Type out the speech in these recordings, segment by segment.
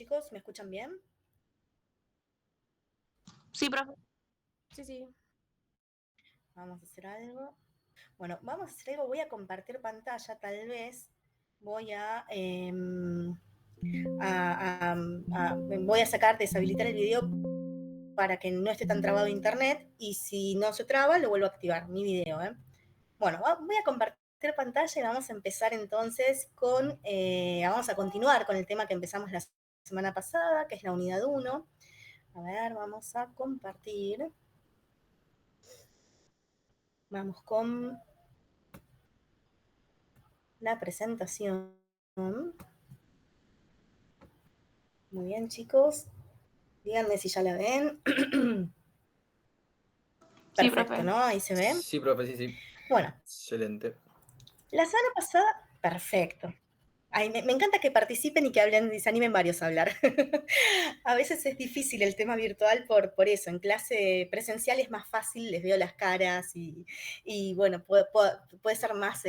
chicos? ¿Me escuchan bien? Sí, profe. Sí, sí. Vamos a hacer algo. Bueno, vamos a hacer algo. Voy a compartir pantalla, tal vez. Voy voy a sacar, deshabilitar el video para que no esté tan trabado internet. Y si no se traba, lo vuelvo a activar, mi video, ¿eh? Bueno, voy a compartir pantalla y vamos a empezar entonces vamos a continuar con el tema que empezamos la semana pasada, que es la unidad 1. A ver, vamos a compartir. Vamos con la presentación. Muy bien, chicos. Díganme si ya la ven. Sí, Perfecto, profe. ¿no? Ahí se ve. Sí, profe, sí, sí. Bueno, Excelente. la semana pasada, perfecto. Ay, me encanta que participen y que hablen y se animen varios a hablar. A veces es difícil el tema virtual por eso. En clase presencial es más fácil, les veo las caras y bueno, puede ser más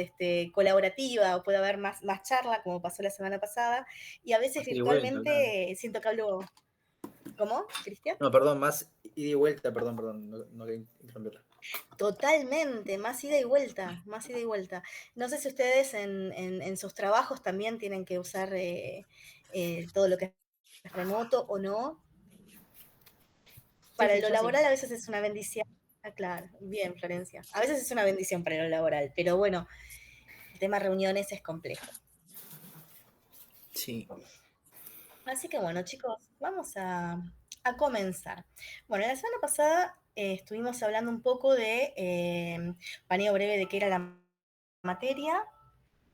colaborativa o puede haber más charla, como pasó la semana pasada. Y a veces Más ida y vuelta, claro. virtualmente siento que hablo. ¿Cómo, Cristian? No, perdón, más ida y vuelta, perdón, no quería interrumpirla. Totalmente, más ida y vuelta, más ida y vuelta. No sé si ustedes en sus trabajos también tienen que usar todo lo que es remoto o no. Sí, Para sí, lo yo sí. laboral a veces es una bendición. Ah, claro, bien, Florencia. A veces es una bendición para lo laboral, pero bueno, el tema reuniones es complejo. Sí. Así que bueno, chicos, vamos a comenzar. Bueno, la semana pasada estuvimos hablando un poco de paneo breve de qué era la materia.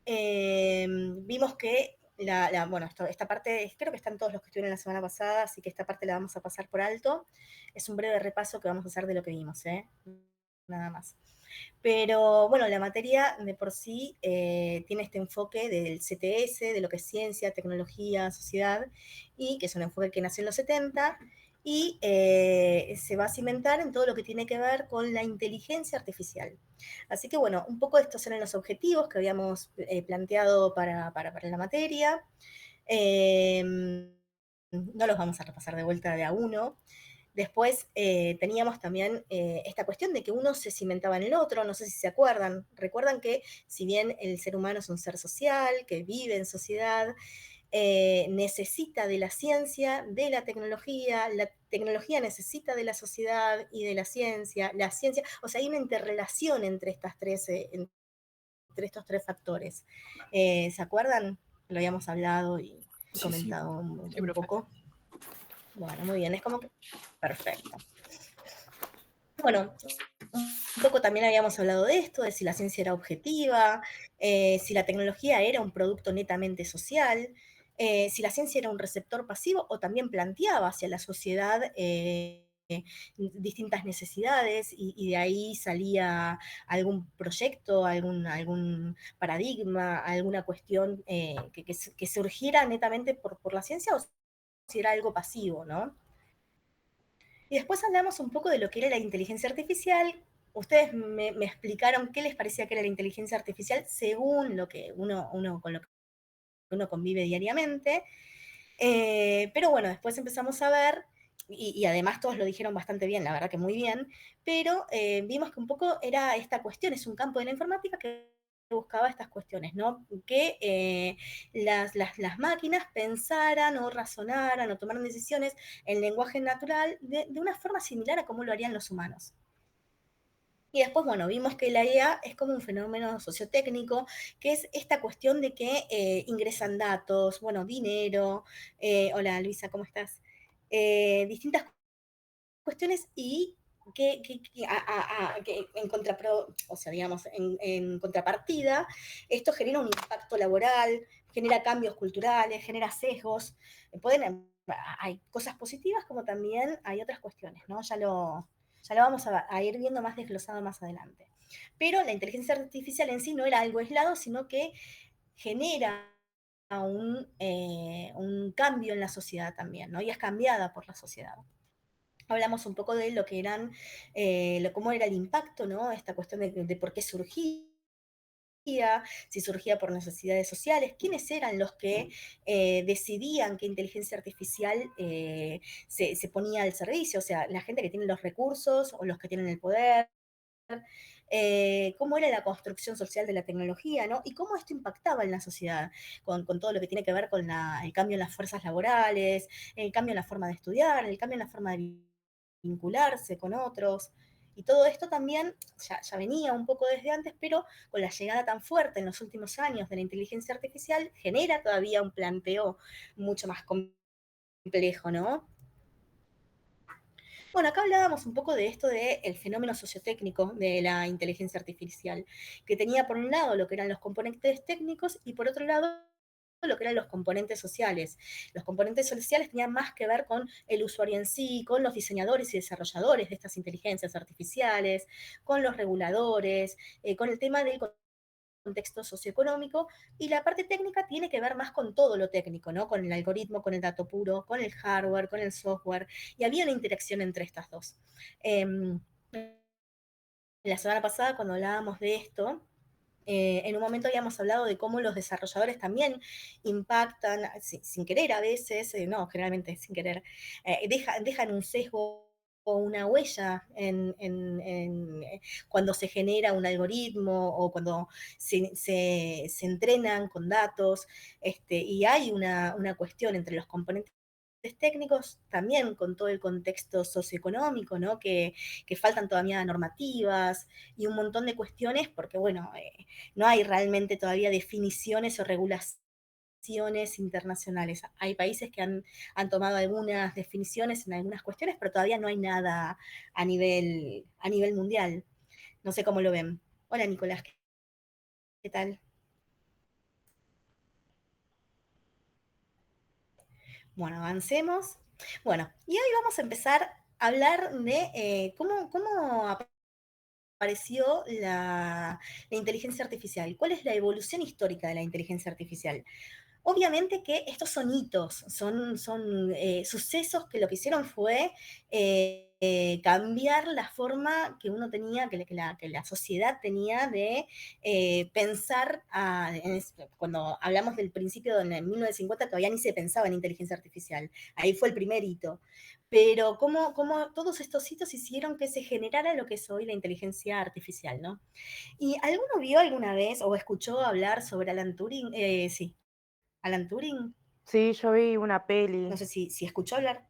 Vimos que bueno, esta parte, creo que están todos los que estuvieron la semana pasada, así que esta parte la vamos a pasar por alto. Es un breve repaso que vamos a hacer de lo que vimos, ¿eh? Nada más. Pero bueno, la materia de por sí tiene este enfoque del CTS, de lo que es ciencia, tecnología, sociedad, y que es un enfoque que nació en los 70 y se va a cimentar en todo lo que tiene que ver con la inteligencia artificial. Así que bueno, un poco estos eran los objetivos que habíamos planteado para la materia. Eh, no los vamos a repasar de vuelta de a uno. Después teníamos también esta cuestión de que uno se cimentaba en el otro, no sé si se acuerdan. Recuerdan que si bien el ser humano es un ser social, que vive en sociedad, necesita de la ciencia, de la tecnología necesita de la sociedad y de la ciencia, o sea, hay una interrelación entre entre estos tres factores. ¿Se acuerdan? Lo habíamos hablado y Sí, sí. comentado Sí, un profe. poco. Bueno, muy bien, es como que perfecto. Bueno, un poco también habíamos hablado de esto, de si la ciencia era objetiva, si la tecnología era un producto netamente social, si la ciencia era un receptor pasivo o también planteaba hacia la sociedad distintas necesidades y de ahí salía algún proyecto, algún paradigma, alguna cuestión que surgiera netamente por la ciencia o si era algo pasivo, ¿no? Y después hablamos un poco de lo que era la inteligencia artificial. Ustedes me explicaron qué les parecía que era la inteligencia artificial según lo que con lo que uno convive diariamente. Pero bueno, después empezamos a ver, y además todos lo dijeron bastante bien, la verdad que muy bien, pero vimos que un poco era esta cuestión, es un campo de la informática que buscaba estas cuestiones, ¿no? Que las máquinas pensaran o razonaran o tomaran decisiones en lenguaje natural de una forma similar a cómo lo harían los humanos. Y después, bueno, vimos que la IA es como un fenómeno sociotécnico, que es esta cuestión de que ingresan datos, bueno, dinero, hola Luisa, ¿cómo estás? Distintas cuestiones y que o sea, digamos, en contrapartida, esto genera un impacto laboral, genera cambios culturales, genera sesgos, hay cosas positivas como también hay otras cuestiones, ¿no? Ya lo vamos a ir viendo más desglosado más adelante. Pero la inteligencia artificial en sí no era algo aislado, sino que genera un cambio en la sociedad también, ¿no? Y es cambiada por la sociedad. Hablamos un poco de lo que eran, cómo era el impacto, ¿no? Esta cuestión de por qué surgía, si surgía por necesidades sociales, quiénes eran los que decidían qué inteligencia artificial se ponía al servicio, o sea, la gente que tiene los recursos o los que tienen el poder, cómo era la construcción social de la tecnología, ¿no? Y cómo esto impactaba en la sociedad, con todo lo que tiene que ver con el cambio en las fuerzas laborales, el cambio en la forma de estudiar, el cambio en la forma de vincularse con otros. Y todo esto también ya venía un poco desde antes, pero con la llegada tan fuerte en los últimos años de la inteligencia artificial, genera todavía un planteo mucho más complejo, ¿no? Bueno, acá hablábamos un poco de esto del fenómeno sociotécnico de la inteligencia artificial, que tenía por un lado lo que eran los componentes técnicos y por otro lado lo que eran los componentes sociales. Los componentes sociales tenían más que ver con el usuario en sí, con los diseñadores y desarrolladores de estas inteligencias artificiales, con los reguladores, con el tema del contexto socioeconómico, y la parte técnica tiene que ver más con todo lo técnico, ¿no? Con el algoritmo, con el dato puro, con el hardware, con el software, y había una interacción entre estas dos. La semana pasada, cuando hablábamos de esto, en un momento habíamos hablado de cómo los desarrolladores también impactan, sin querer a veces, no, generalmente sin querer, dejan un sesgo o una huella cuando se genera un algoritmo o cuando se entrenan con datos, y hay una cuestión entre los componentes técnicos, también con todo el contexto socioeconómico, ¿no? Que faltan todavía normativas y un montón de cuestiones, porque bueno, no hay realmente todavía definiciones o regulaciones internacionales. Hay países que han tomado algunas definiciones en algunas cuestiones, pero todavía no hay nada a nivel mundial. No sé cómo lo ven. Hola Nicolás, ¿qué tal? Bueno, avancemos. Bueno, y hoy vamos a empezar a hablar de cómo apareció la inteligencia artificial, cuál es la evolución histórica de la inteligencia artificial. Obviamente que estos son hitos, son sucesos que lo que hicieron fue cambiar la forma que uno tenía, que la sociedad tenía de pensar, cuando hablamos del principio en el 1950 todavía ni se pensaba en inteligencia artificial, ahí fue el primer hito. Pero cómo todos estos hitos hicieron que se generara lo que es hoy la inteligencia artificial, ¿no? ¿Y alguno vio alguna vez o escuchó hablar sobre Alan Turing? Sí, Alan Turing. Sí, yo vi una peli. No sé si escuchó hablar.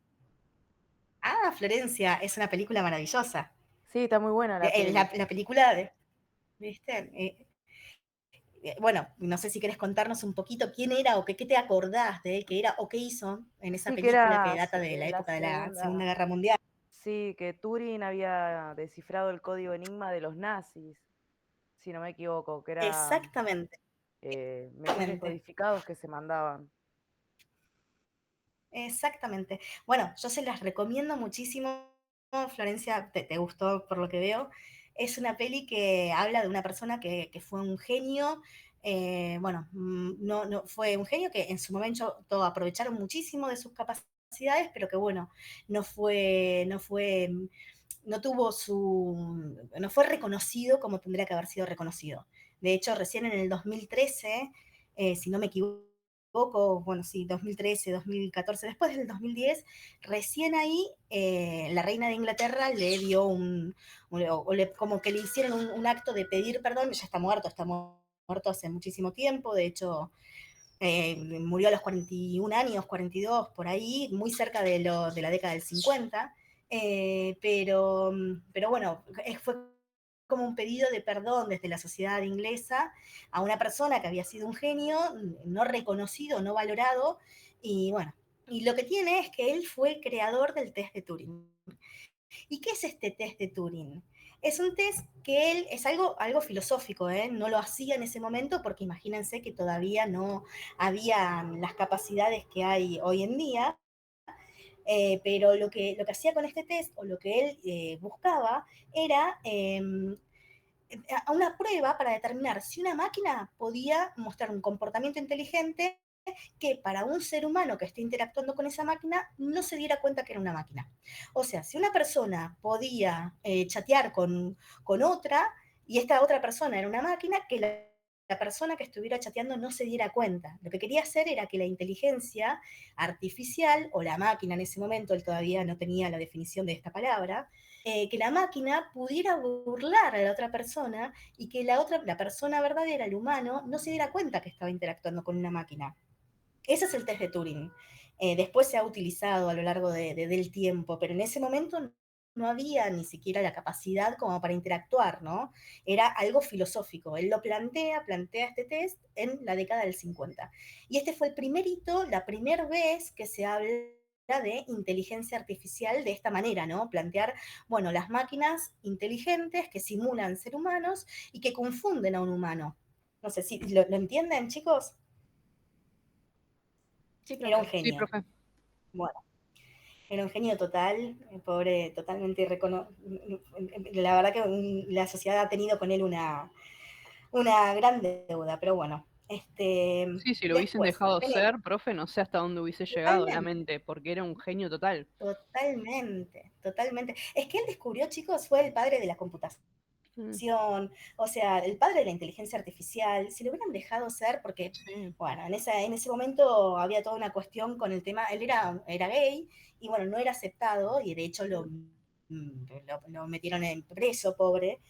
Ah, Florencia, es una película maravillosa. Sí, está muy buena la peli. La película de, ¿viste? Bueno, no sé si querés contarnos un poquito quién era o qué te acordás de él, qué era o qué hizo en esa Sí, que película que era data de la la época de la Segunda segunda. Guerra Mundial. Sí, que Turing había descifrado el código enigma de los nazis, si no me equivoco, que era Exactamente, mensajes exactamente, codificados que se mandaban. exactamente. Bueno, yo se las recomiendo muchísimo. Florencia, te gustó por lo que veo. Es una peli que habla de una persona que fue un genio. Bueno, no fue un genio que en su momento aprovecharon muchísimo de sus capacidades, pero que bueno, no fue reconocido como tendría que haber sido reconocido. De hecho, recién en el 2013, si no me equivoco, bueno, sí, 2013, 2014, después del 2010, recién ahí la reina de Inglaterra le dio como que le hicieron un acto de pedir perdón. Ya está muerto hace muchísimo tiempo. De hecho, murió a los 41 años, 42, por ahí, muy cerca de la década del 50. Pero bueno, fue como un pedido de perdón desde la sociedad inglesa a una persona que había sido un genio, no reconocido, no valorado. Y bueno, y lo que tiene es que él fue el creador del test de Turing. ¿Y qué es este test de Turing? Es un test que él es algo filosófico, ¿eh? No lo hacía en ese momento porque imagínense que todavía no había las capacidades que hay hoy en día. Pero lo que hacía con este test, o lo que él buscaba, era a una prueba para determinar si una máquina podía mostrar un comportamiento inteligente que para un ser humano que esté interactuando con esa máquina no se diera cuenta que era una máquina. O sea, si una persona podía chatear con otra y esta otra persona era una máquina, que la persona que estuviera chateando no se diera cuenta. Lo que quería hacer era que la inteligencia artificial, o la máquina en ese momento, él todavía no tenía la definición de esta palabra, que la máquina pudiera burlar a la otra persona y que la persona verdadera, el humano, no se diera cuenta que estaba interactuando con una máquina. Ese es el test de Turing. Después se ha utilizado a lo largo del tiempo, pero en ese momento no había ni siquiera la capacidad como para interactuar, ¿no? Era algo filosófico. Él lo plantea este test en la década del 50. Y este fue el primer hito, la primera vez que se habla de inteligencia artificial de esta manera, ¿no? Plantear, bueno, las máquinas inteligentes que simulan ser humanos y que confunden a un humano. No sé si lo entienden, chicos. Sí, Era un profe. Sí, genio. profe. Bueno, era un genio total, pobre, totalmente la verdad que la sociedad ha tenido con él una gran deuda, pero bueno. Sí, si lo hubiesen Después, dejado tenemos, ser, profe, no sé hasta dónde hubiese llegado la totalmente, mente, porque era un genio total. totalmente, totalmente. Es que él descubrió, chicos, fue el padre de la computación. Mm, O sea, el padre de la inteligencia artificial, si lo hubieran dejado ser, porque, sí, bueno, en ese momento había toda una cuestión con el tema, él era gay, y bueno, no era aceptado, y de hecho lo metieron en preso, pobre,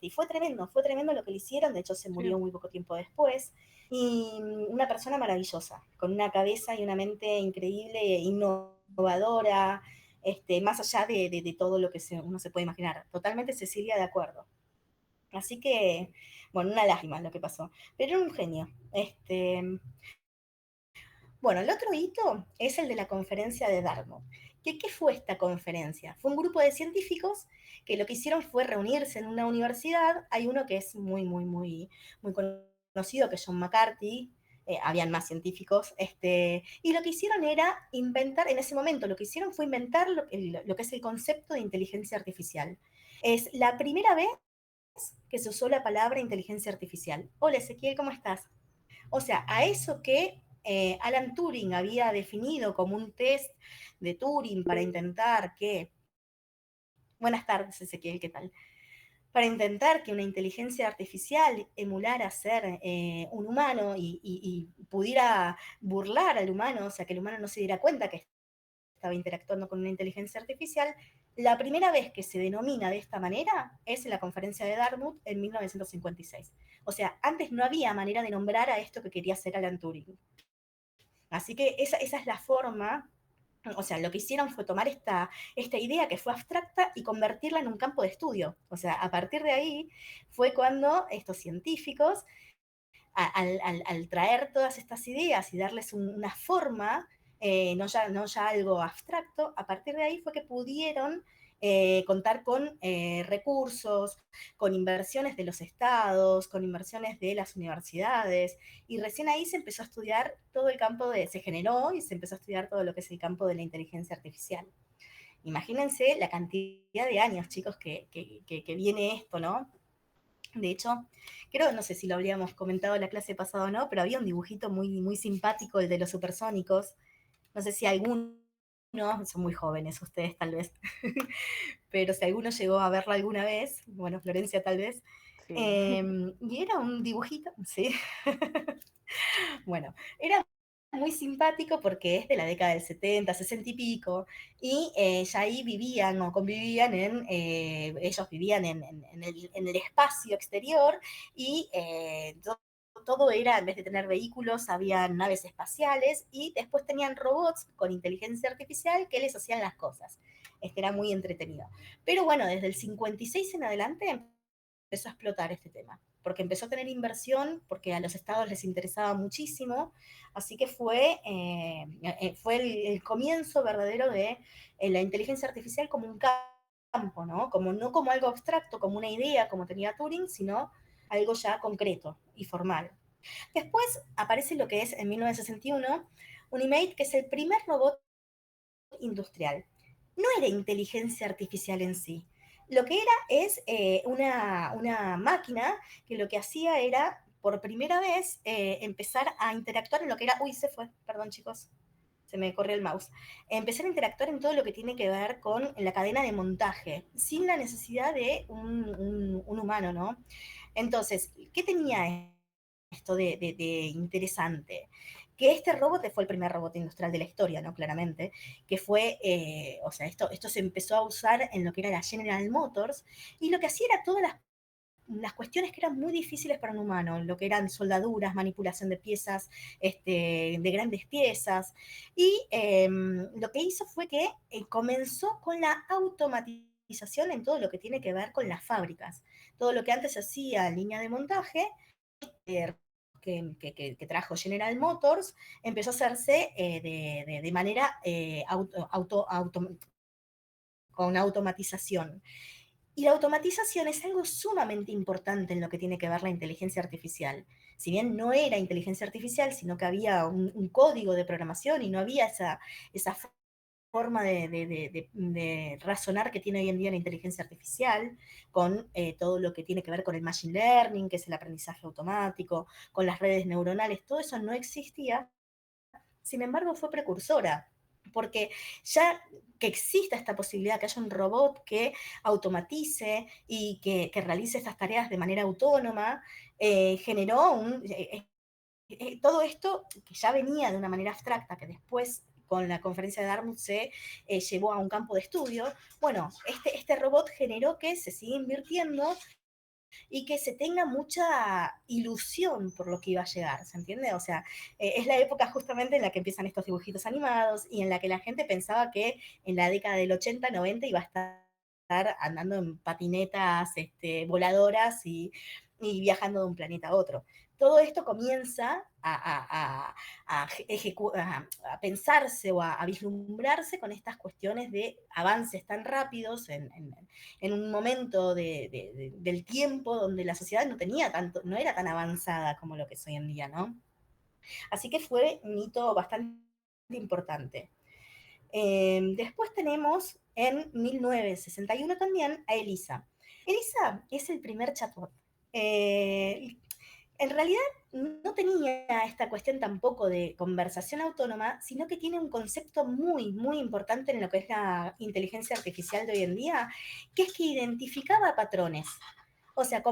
y fue tremendo lo que le hicieron, de hecho se sí. murió muy poco tiempo después, y una persona maravillosa, con una cabeza y una mente increíble, innovadora, más allá de todo lo que uno se puede imaginar. Totalmente, Cecilia, de acuerdo. Así que, bueno, una lástima lo que pasó. Pero era un genio. Bueno, el otro hito es el de la conferencia de Dartmouth. ¿Qué fue esta conferencia? Fue un grupo de científicos que lo que hicieron fue reunirse en una universidad. Hay uno que es muy conocido, que es John McCarthy. Habían más científicos. Y lo que hicieron era inventar, en ese momento, lo que hicieron fue inventar lo que es el concepto de inteligencia artificial. Es la primera vez que se usó la palabra inteligencia artificial. Hola Ezequiel, ¿cómo estás? O sea, a eso que Alan Turing había definido como un test de Turing para intentar que... Buenas tardes Ezequiel, ¿qué tal? Para intentar que una inteligencia artificial emulara ser un humano y pudiera burlar al humano, o sea, que el humano no se diera cuenta que estaba interactuando con una inteligencia artificial, la primera vez que se denomina de esta manera es en la conferencia de Dartmouth en 1956. O sea, antes no había manera de nombrar a esto que quería hacer Alan Turing. Así que esa es la forma, o sea, lo que hicieron fue tomar esta idea que fue abstracta y convertirla en un campo de estudio. O sea, a partir de ahí fue cuando estos científicos, al traer todas estas ideas y darles una forma, no ya algo abstracto, a partir de ahí fue que pudieron contar con recursos, con inversiones de los estados, con inversiones de las universidades, y recién ahí se empezó a estudiar todo el campo se generó y se empezó a estudiar todo lo que es el campo de la inteligencia artificial. Imagínense la cantidad de años, chicos, que viene esto, ¿no? De hecho, creo, no sé si lo habríamos comentado en la clase pasada o no, pero había un dibujito muy simpático, el de los supersónicos. No sé si alguno, son muy jóvenes ustedes tal vez, pero si alguno llegó a verlo alguna vez, bueno, Florencia tal vez, Sí. y era un dibujito, sí, bueno, era muy simpático porque es de la década del 70, 60 y pico, y ya ahí vivían o convivían ellos vivían en el espacio exterior y todo era, en vez de tener vehículos, había naves espaciales y después tenían robots con inteligencia artificial que les hacían las cosas. Era muy entretenido. Pero bueno, desde el 56 en adelante empezó a explotar este tema, porque empezó a tener inversión, porque a los estados les interesaba muchísimo, así que fue el comienzo verdadero de la inteligencia artificial como un campo, ¿no? No como algo abstracto, como una idea, como tenía Turing, sino algo ya concreto y formal. Después aparece lo que es en 1961 Unimate, que es el primer robot industrial. No era inteligencia artificial en sí. Lo que era es una máquina que lo que hacía era, por primera vez, empezar a interactuar en lo que era... Uy, se fue, perdón chicos, se me corrió el mouse. Empezar a interactuar en todo lo que tiene que ver con la cadena de montaje, sin la necesidad de un humano, ¿no? Entonces, ¿qué tenía esto de interesante? Que este robot fue el primer robot industrial de la historia, ¿no? Claramente, que fue, o sea, esto se empezó a usar en lo que era la General Motors, y lo que hacía era todas las cuestiones que eran muy difíciles para un humano, lo que eran soldaduras, manipulación de piezas, de grandes piezas, y lo que hizo fue que comenzó con la automatización en todo lo que tiene que ver con las fábricas. Todo lo que antes se hacía en línea de montaje, que trajo General Motors, empezó a hacerse de manera con automatización. Y la automatización es algo sumamente importante en lo que tiene que ver la inteligencia artificial. Si bien no era inteligencia artificial, sino que había un código de programación y no había esa forma de razonar que tiene hoy en día la inteligencia artificial, con todo lo que tiene que ver con el machine learning, que es el aprendizaje automático, con las redes neuronales, todo eso no existía. Sin embargo, fue precursora, porque ya que exista esta posibilidad, que haya un robot que automatice y que realice estas tareas de manera autónoma, generó todo esto que ya venía de una manera abstracta, que después con la conferencia de Dartmouth se llevó a un campo de estudio. Bueno, este robot generó que se siga invirtiendo y que se tenga mucha ilusión por lo que iba a llegar, ¿se entiende? O sea, es la época justamente en la que empiezan estos dibujitos animados y en la que la gente pensaba que en la década del 80, 90 iba a estar andando en patinetas voladoras y viajando de un planeta a otro. Todo esto comienza a pensarse o a vislumbrarse con estas cuestiones de avances tan rápidos en un momento del tiempo donde la sociedad no era tan avanzada como lo que es hoy en día, ¿no? Así que fue un hito bastante importante. Después tenemos en 1961 también a Elisa. Elisa es el primer chatbot. En realidad no tenía esta cuestión tampoco de conversación autónoma, sino que tiene un concepto muy, muy importante en lo que es la inteligencia artificial de hoy en día, que es que identificaba patrones. O sea,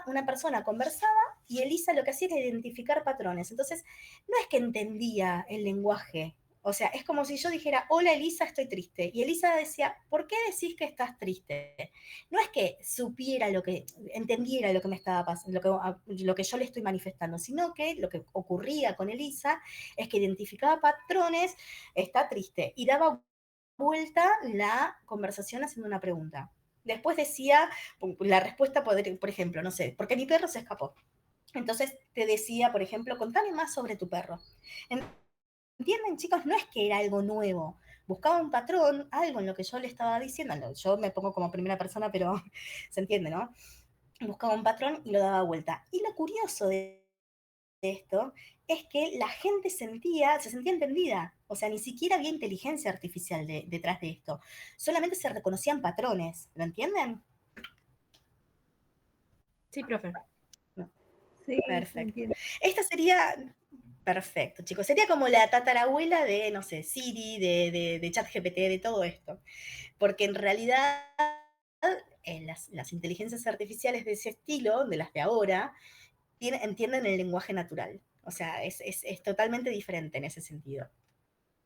una persona conversaba y Elisa lo que hacía era identificar patrones. Entonces, no es que entendía el lenguaje. O sea, es como si yo dijera, hola Elisa, estoy triste. Y Elisa decía, ¿por qué decís que estás triste? No es que supiera entendiera lo que me estaba pasando, lo que yo le estoy manifestando, sino que lo que ocurría con Elisa es que identificaba patrones, está triste, y daba vuelta la conversación haciendo una pregunta. Después decía, la respuesta, por ejemplo, no sé, porque mi perro se escapó. Entonces te decía, por ejemplo, contame más sobre tu perro. ¿Entienden, chicos? No es que era algo nuevo. Buscaba un patrón, algo en lo que yo le estaba diciendo. Yo me pongo como primera persona, pero se entiende, ¿no? Buscaba un patrón y lo daba vuelta. Y lo curioso de esto es que la gente se sentía entendida. O sea, ni siquiera había inteligencia artificial detrás de esto. Solamente se reconocían patrones. ¿Lo entienden? Sí, profe. Sí, perfecto. entiendo. Esta sería, perfecto, chicos, sería como la tatarabuela de, no sé, Siri, de ChatGPT, de todo esto. Porque en realidad las inteligencias artificiales de ese estilo, de las de ahora, entienden el lenguaje natural. O sea, es totalmente diferente en ese sentido.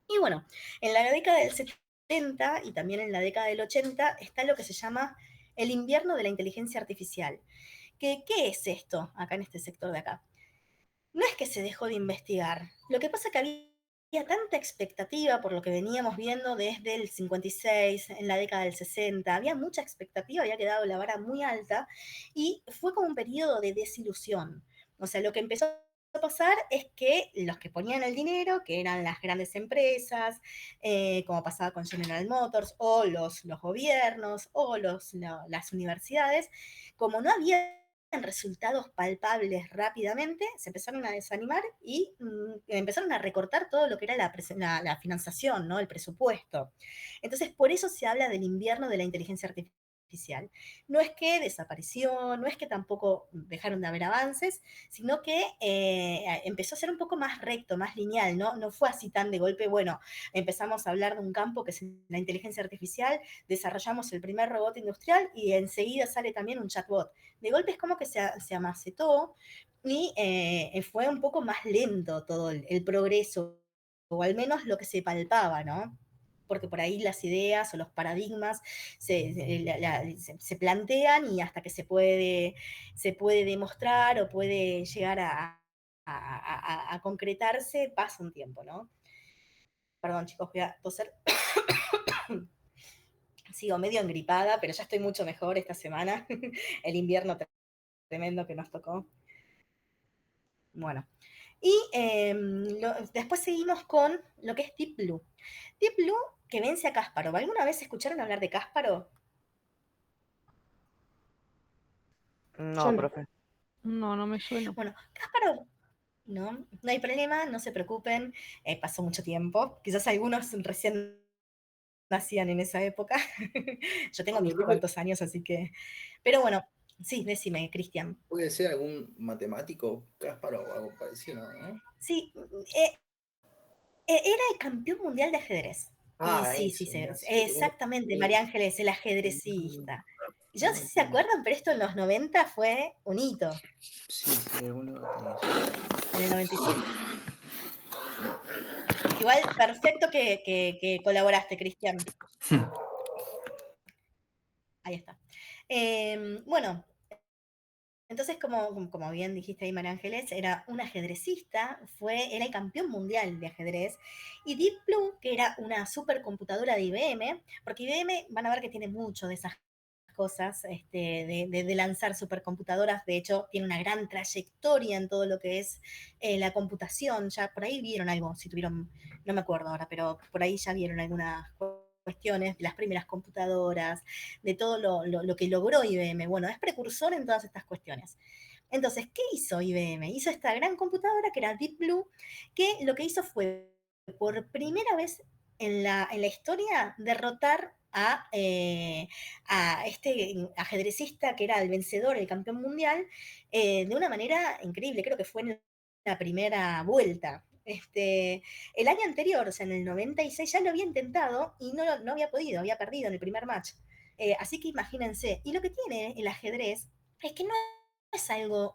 Y bueno, en la década del 70 y también en la década del 80 está lo que se llama el invierno de la inteligencia artificial. ¿Qué es esto acá en este sector de acá? No es que se dejó de investigar. Lo que pasa es que había tanta expectativa por lo que veníamos viendo desde el 56, en la década del 60. Había mucha expectativa, había quedado la vara muy alta y fue como un periodo de desilusión. O sea, lo que empezó a pasar es que los que ponían el dinero, que eran las grandes empresas, como pasaba con General Motors, o los gobiernos, o las universidades, como no había resultados palpables rápidamente, se empezaron a desanimar y empezaron a recortar todo lo que era la financiación, ¿no? El presupuesto. Entonces, por eso se habla del invierno de la inteligencia artificial. artificial. No es que desapareció, no es que tampoco dejaron de haber avances, sino que empezó a ser un poco más recto, más lineal, ¿no? No fue así tan de golpe, bueno, empezamos a hablar de un campo que es la inteligencia artificial, desarrollamos el primer robot industrial y enseguida sale también un chatbot. De golpe es como que se amacetó y fue un poco más lento todo el progreso, o al menos lo que se palpaba, ¿no? Porque por ahí las ideas o los paradigmas se plantean y hasta que se puede demostrar o puede llegar a concretarse, pasa un tiempo, ¿no? Perdón, chicos, voy a toser. Sigo medio engripada, pero ya estoy mucho mejor esta semana. El invierno tremendo que nos tocó. Bueno. Y después seguimos con lo que es Deep Blue. Deep Blue que vence a Kasparov. ¿Alguna vez escucharon hablar de Kasparov? No, no. profe. No, no me suena. Bueno, Kasparov, no hay problema, no se preocupen, pasó mucho tiempo. Quizás algunos recién nacían en esa época. Yo tengo mis cuantos años, así que... Pero bueno, sí, decime, Cristian. ¿Puede ser algún matemático, Kasparov o algo parecido, no? Sí, era el campeón mundial de ajedrez. Ah, Y sí, eso, mirá, sí, exactamente, María Ángeles, el ajedrecista. Yo no sé si se acuerdan, pero esto en los 90 fue un hito. Sí, alguno En el 97. Igual, perfecto que colaboraste, Cristian. Ahí está. Bueno, entonces, como bien dijiste ahí, María Ángeles, era un ajedrecista, era el campeón mundial de ajedrez. Y Deep Blue, que era una supercomputadora de IBM, porque IBM van a ver que tiene mucho de esas cosas, de lanzar supercomputadoras. De hecho, tiene una gran trayectoria en todo lo que es la computación. Ya por ahí vieron algo, si tuvieron, no me acuerdo ahora, pero por ahí ya vieron algunas cuestiones de las primeras computadoras, de todo lo que logró IBM. Bueno, es precursor en todas estas cuestiones. Entonces, ¿qué hizo IBM? Hizo esta gran computadora que era Deep Blue, que lo que hizo fue, por primera vez en la historia, derrotar a este ajedrecista que era el vencedor, el campeón mundial, de una manera increíble. Creo que fue en la primera vuelta. El año anterior, o sea, en el 96, ya lo había intentado y no había podido, había perdido en el primer match. Así que imagínense. Y lo que tiene el ajedrez es que no es algo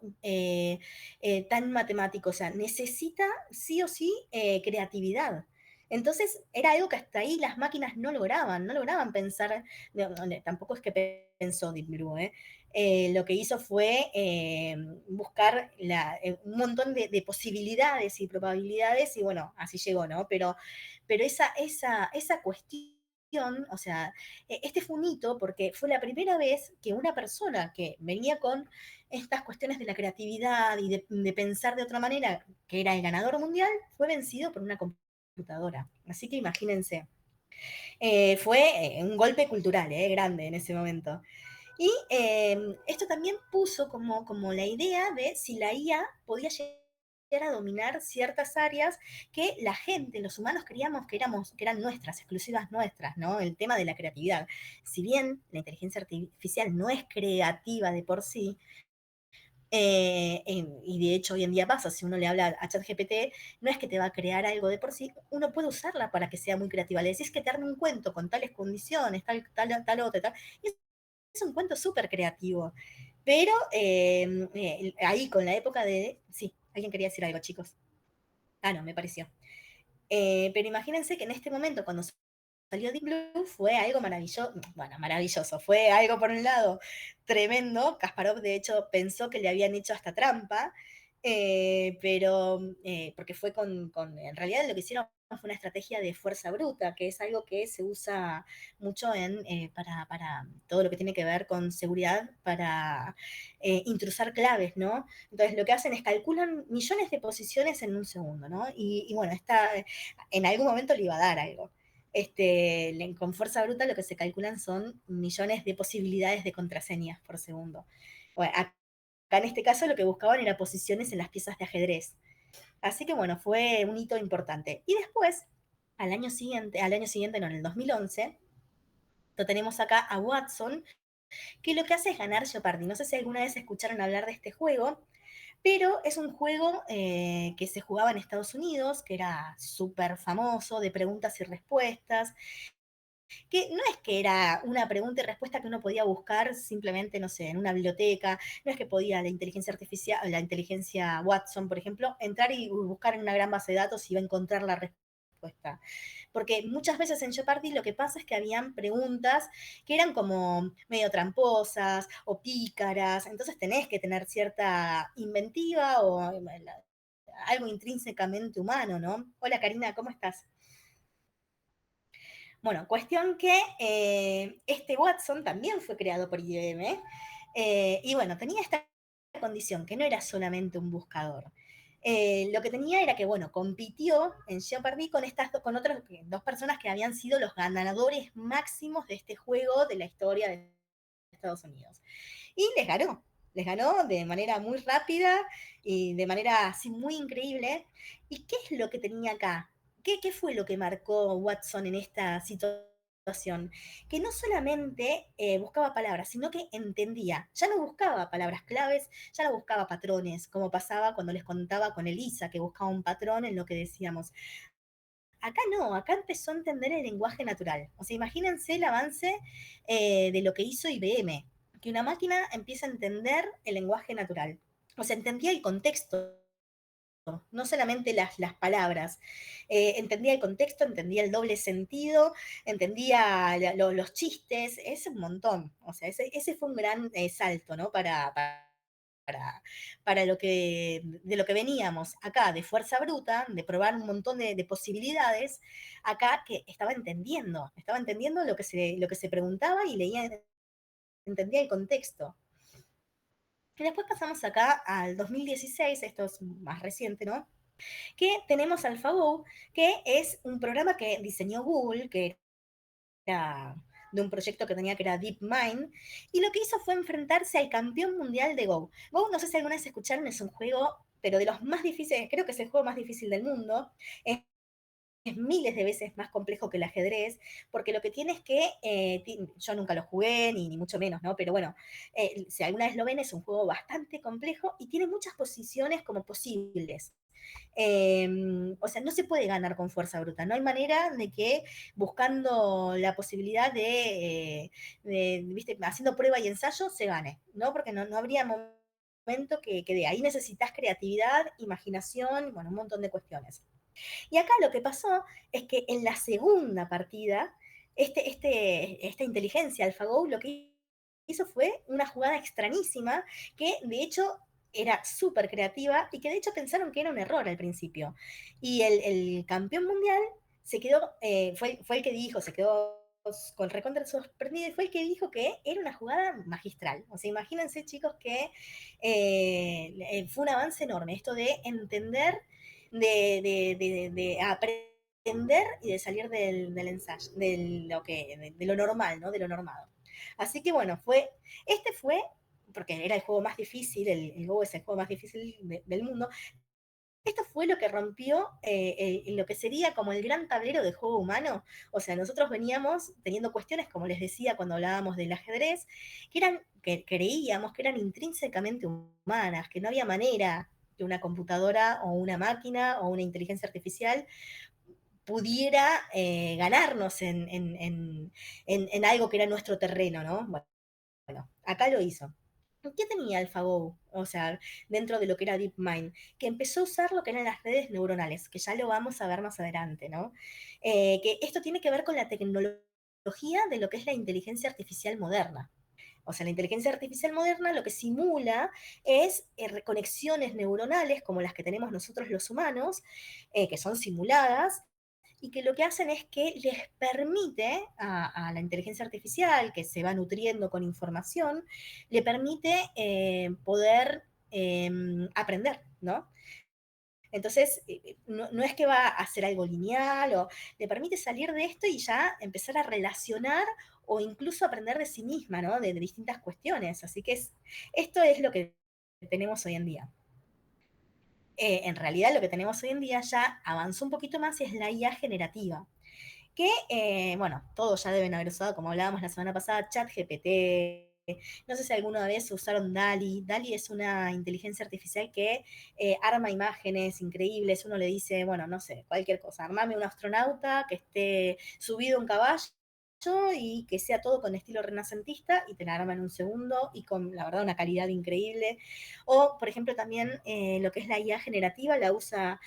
tan matemático, o sea, necesita sí o sí creatividad. Entonces era algo que hasta ahí las máquinas no lograban pensar, tampoco es que pensó Deep Blue, lo que hizo fue buscar un montón de posibilidades y probabilidades y bueno, así llegó, ¿no? Pero esa cuestión, o sea, este fue un hito porque fue la primera vez que una persona que venía con estas cuestiones de la creatividad y de pensar de otra manera, que era el ganador mundial, fue vencido por una computadora. Así que imagínense. Fue un golpe cultural grande en ese momento. Y esto también puso como la idea de si la IA podía llegar a dominar ciertas áreas que la gente, los humanos creíamos que eran nuestras, exclusivas nuestras, ¿no? El tema de la creatividad. Si bien la inteligencia artificial no es creativa de por sí, y de hecho hoy en día pasa, si uno le habla a ChatGPT, no es que te va a crear algo de por sí, uno puede usarla para que sea muy creativa. Le decís que te arme un cuento con tales condiciones, tal otra, tal, y es un cuento súper creativo. Pero ahí con la época de... Sí, alguien quería decir algo, chicos. Ah, no, me pareció. Pero imagínense que en este momento, cuando salió Deep Blue, fue algo maravilloso, bueno, maravilloso, fue algo por un lado tremendo. Kasparov, de hecho, pensó que le habían hecho hasta trampa, pero porque fue en realidad lo que hicieron fue una estrategia de fuerza bruta, que es algo que se usa mucho para todo lo que tiene que ver con seguridad, para intrusar claves, ¿no? Entonces lo que hacen es calculan millones de posiciones en un segundo, ¿no? Y bueno, en algún momento le iba a dar algo. Con fuerza bruta lo que se calculan son millones de posibilidades de contraseñas por segundo. Bueno, acá en este caso lo que buscaban era posiciones en las piezas de ajedrez. Así que bueno, fue un hito importante. Y después, al año siguiente, no, en el 2011, lo tenemos acá a Watson, que lo que hace es ganar Jeopardy. No sé si alguna vez escucharon hablar de este juego, pero es un juego que se jugaba en Estados Unidos, que era súper famoso, de preguntas y respuestas, que no es que era una pregunta y respuesta que uno podía buscar simplemente, no sé, en una biblioteca, no es que podía la inteligencia artificial, la inteligencia Watson, por ejemplo, entrar y buscar en una gran base de datos y iba a encontrar la respuesta. Porque muchas veces en Jeopardy lo que pasa es que habían preguntas que eran como medio tramposas o pícaras, entonces tenés que tener cierta inventiva o algo intrínsecamente humano, ¿no? Hola Karina, ¿cómo estás? Bueno, cuestión que este Watson también fue creado por IBM y bueno, tenía esta condición, que no era solamente un buscador. Lo que tenía era que, bueno, compitió en Jeopardy con otras dos personas que habían sido los ganadores máximos de este juego de la historia de Estados Unidos. Y les ganó de manera muy rápida y de manera así muy increíble. ¿Y qué es lo que tenía acá? ¿Qué fue lo que marcó Watson en esta situación? Que no solamente buscaba palabras, sino que entendía. Ya no buscaba palabras claves, ya no buscaba patrones, como pasaba cuando les contaba con Elisa, que buscaba un patrón en lo que decíamos. Acá no, acá empezó a entender el lenguaje natural. O sea, imagínense el avance de lo que hizo IBM, que una máquina empieza a entender el lenguaje natural. O sea, entendía el contexto, no solamente las palabras. Entendía el contexto, entendía el doble sentido, entendía los chistes, es un montón. O sea, ese fue un gran salto, ¿no? Para de lo que veníamos acá de fuerza bruta, de probar un montón de posibilidades, acá que estaba entendiendo lo que se preguntaba y leía, entendía el contexto. Y después pasamos acá al 2016, esto es más reciente, ¿no? Que tenemos AlphaGo, que es un programa que diseñó Google, que era de un proyecto que tenía que era DeepMind, y lo que hizo fue enfrentarse al campeón mundial de Go. Go, no sé si alguna vez escucharon, es un juego, pero de los más difíciles, creo que es el juego más difícil del mundo. Es miles de veces más complejo que el ajedrez, porque lo que tiene es que, yo nunca lo jugué, ni mucho menos, ¿no? Pero bueno, si alguna vez lo ven, es un juego bastante complejo y tiene muchas posiciones como posibles. O sea, no se puede ganar con fuerza bruta. No hay manera de que buscando la posibilidad ¿viste? Haciendo prueba y ensayo se gane, ¿no? Porque no habría momento que de ahí necesitas creatividad, imaginación, bueno, un montón de cuestiones. Y acá lo que pasó es que en la segunda partida, esta inteligencia AlphaGo lo que hizo fue una jugada extrañísima que de hecho era súper creativa y que de hecho pensaron que era un error al principio. Y el campeón mundial se quedó, fue el que dijo, se quedó con recontra sorprendido y fue el que dijo que era una jugada magistral. O sea, imagínense chicos que fue un avance enorme, esto de entender, de aprender y de salir del ensayo, de lo normal, ¿no? De lo normado. Así que bueno, este fue, porque era el juego más difícil, el Go es el juego más difícil del mundo, esto fue lo que rompió lo que sería como el gran tablero de juego humano. O sea, nosotros veníamos teniendo cuestiones, como les decía cuando hablábamos del ajedrez, que creíamos que eran intrínsecamente humanas, que no había manera que una computadora o una máquina o una inteligencia artificial pudiera ganarnos en algo que era nuestro terreno, ¿no? Bueno, acá lo hizo. ¿Qué tenía AlphaGo? O sea, dentro de lo que era DeepMind, que empezó a usar lo que eran las redes neuronales, que ya lo vamos a ver más adelante, ¿no? Que esto tiene que ver con la tecnología de lo que es la inteligencia artificial moderna. O sea, la inteligencia artificial moderna lo que simula es conexiones neuronales como las que tenemos nosotros los humanos, que son simuladas, y que lo que hacen es que les permite a la inteligencia artificial, que se va nutriendo con información, le permite poder aprender, ¿no? Entonces, no es que va a hacer algo lineal, o le permite salir de esto y ya empezar a relacionar o incluso aprender de sí misma, ¿no? De distintas cuestiones. Así que esto es lo que tenemos hoy en día. En realidad lo que tenemos hoy en día ya avanzó un poquito más y es la IA generativa. Que, bueno, todos ya deben haber usado, como hablábamos la semana pasada, ChatGPT, no sé si alguna vez usaron DALL-E. DALL-E es una inteligencia artificial que arma imágenes increíbles. Uno le dice, bueno, no sé, cualquier cosa. Armame un astronauta que esté subido a un caballo y que sea todo con estilo renacentista y te la arma en un segundo y con, la verdad, una calidad increíble. O, por ejemplo, también lo que es la IA generativa la usa,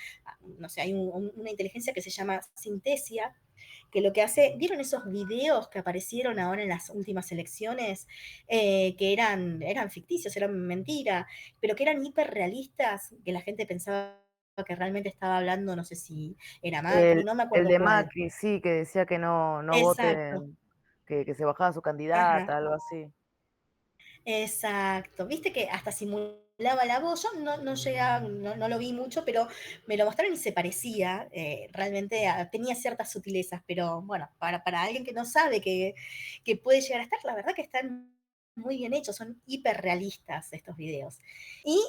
no sé, hay una inteligencia que se llama Synthesia, que lo que hace, ¿vieron esos videos que aparecieron ahora en las últimas elecciones? Que eran ficticios, eran mentira, pero que eran hiperrealistas, que la gente pensaba que realmente estaba hablando, no sé si era Macri, no me El acuerdo de cuál. Macri, sí, que decía que no Exacto, voten, que se bajaba su ajá, candidata, algo así. exacto. Viste que hasta simulaba la voz, yo no llega, no lo vi mucho, pero me lo mostraron y se parecía, realmente tenía ciertas sutilezas, pero bueno, para alguien que no sabe que puede llegar a estar, la verdad que están muy bien hechos, son hiperrealistas estos videos. Y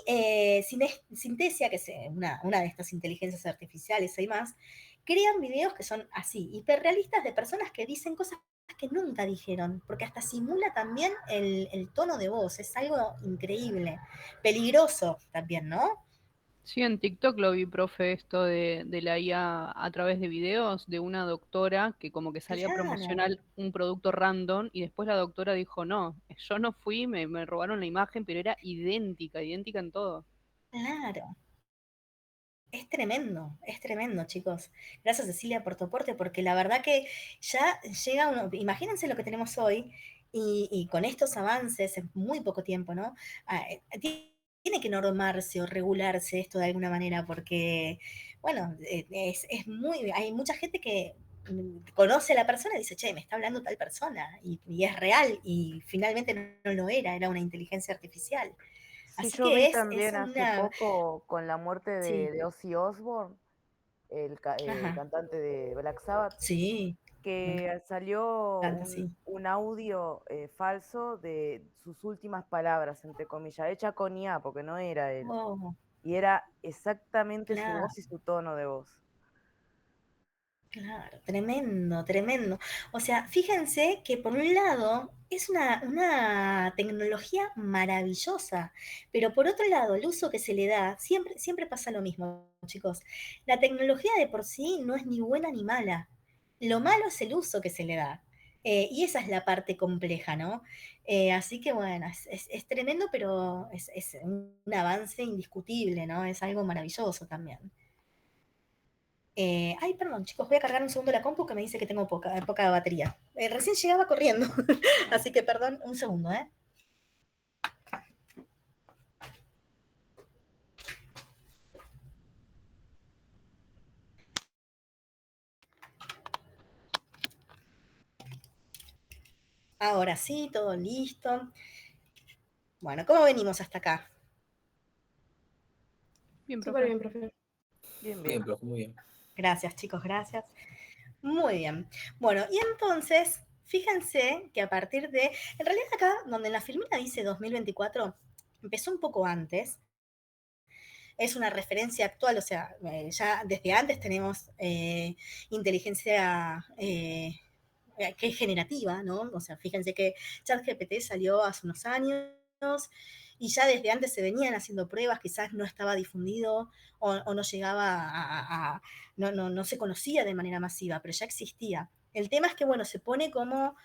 Synthesia, que es una de estas inteligencias artificiales, hay más, crean videos que son así, hiperrealistas de personas que dicen cosas que nunca dijeron, porque hasta simula también el tono de voz, es algo increíble, peligroso también, ¿no? Sí, en TikTok lo vi, profe, esto de la IA a través de videos de una doctora que como que salía a Claro, promocionar un producto random y después la doctora dijo, no, yo no fui, me robaron la imagen, pero era idéntica en todo. claro. Es tremendo, chicos. Gracias, Cecilia, por tu aporte, porque la verdad que ya llega uno, imagínense lo que tenemos hoy y con estos avances en muy poco tiempo, ¿no? Tiene que normarse o regularse esto de alguna manera, porque, bueno, hay mucha gente que conoce a la persona y dice, che, me está hablando tal persona, y es real, y finalmente no lo era una inteligencia artificial. Sí, Así yo vi que es también hace una, poco con la muerte sí, de Ozzy Osbourne, el ajá, cantante de Black Sabbath, sí, me que salió encanta, sí. un audio falso de sus últimas palabras, entre comillas, hecha con IA, porque no era él. Oh, Y era exactamente su claro, voz y su tono de voz. claro, tremendo, tremendo. O sea, fíjense que por un lado es una tecnología maravillosa, pero por otro lado, el uso que se le da, siempre pasa lo mismo, chicos. La tecnología de por sí no es ni buena ni mala. Lo malo es el uso que se le da. Y esa es la parte compleja, ¿no? Así que bueno, es tremendo, pero es un avance indiscutible, ¿no? Es algo maravilloso también. Ay, perdón, chicos, voy a cargar un segundo la compu que me dice que tengo poca batería. Recién llegaba corriendo, así que perdón, un segundo, ¿eh? Ahora sí, todo listo. Bueno, ¿cómo venimos hasta acá? Bien, Súper profe. bien, profe. Bien, Bien, bien. profe, muy bien. Gracias, chicos, gracias. Muy bien. Bueno, y entonces, fíjense que a partir de, en realidad acá, donde en la filmina dice 2024, empezó un poco antes, es una referencia actual, o sea, ya desde antes tenemos inteligencia que es generativa, ¿no? O sea, fíjense que ChatGPT salió hace unos años y ya desde antes se venían haciendo pruebas, quizás no estaba difundido o no llegaba no se conocía de manera masiva, pero ya existía. El tema es que, bueno, se pone como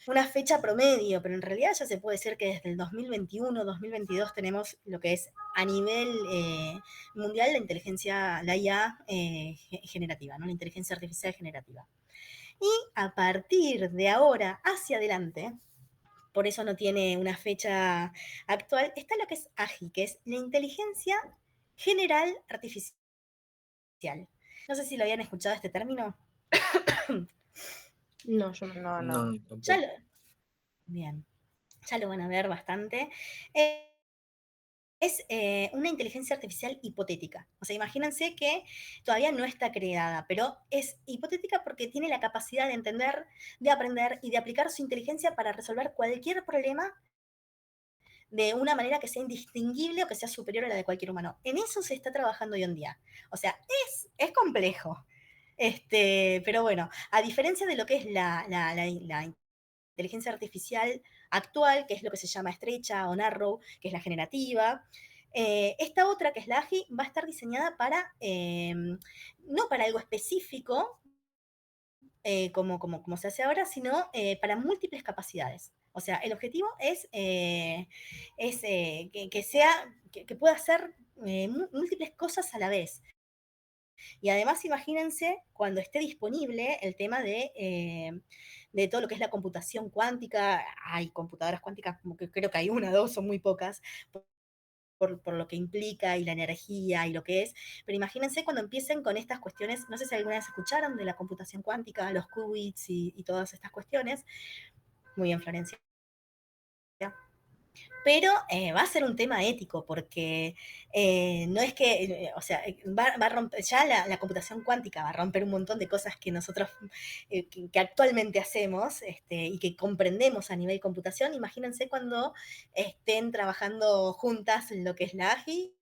una fecha promedio, pero en realidad ya se puede decir que desde el 2021, 2022 tenemos lo que es a nivel mundial la inteligencia, la IA generativa, ¿no? La inteligencia artificial generativa. Y a partir de ahora hacia adelante, por eso no tiene una fecha actual, está lo que es AGI, que es la inteligencia general artificial. No sé si lo habían escuchado este término. No, yo no. No, No, no. Ya tampoco. lo, bien, ya lo van a ver bastante. Es una inteligencia artificial hipotética. O sea, imagínense que todavía no está creada, pero es hipotética porque tiene la capacidad de entender, de aprender y de aplicar su inteligencia para resolver cualquier problema de una manera que sea indistinguible o que sea superior a la de cualquier humano. En eso se está trabajando hoy en día. O sea, es complejo. Pero bueno, a diferencia de lo que es la inteligencia artificial actual, que es lo que se llama estrecha o narrow, que es la generativa. Esta otra, que es la AGI, va a estar diseñada para, no para algo específico, como se hace ahora, sino para múltiples capacidades. O sea, el objetivo es que pueda hacer múltiples cosas a la vez. Y además, imagínense cuando esté disponible el tema de todo lo que es la computación cuántica. Hay computadoras cuánticas, como que creo que hay una o dos, son muy pocas, por lo que implica y la energía y lo que es. Pero imagínense cuando empiecen con estas cuestiones, no sé si alguna vez escucharon de la computación cuántica, los qubits y todas estas cuestiones. Muy bien, Florencia. Pero va a ser un tema ético, porque no es que, o sea, va a romper, ya la computación cuántica va a romper un montón de cosas que nosotros, que actualmente hacemos, y que comprendemos a nivel computación. Imagínense cuando estén trabajando juntas en lo que es la AGI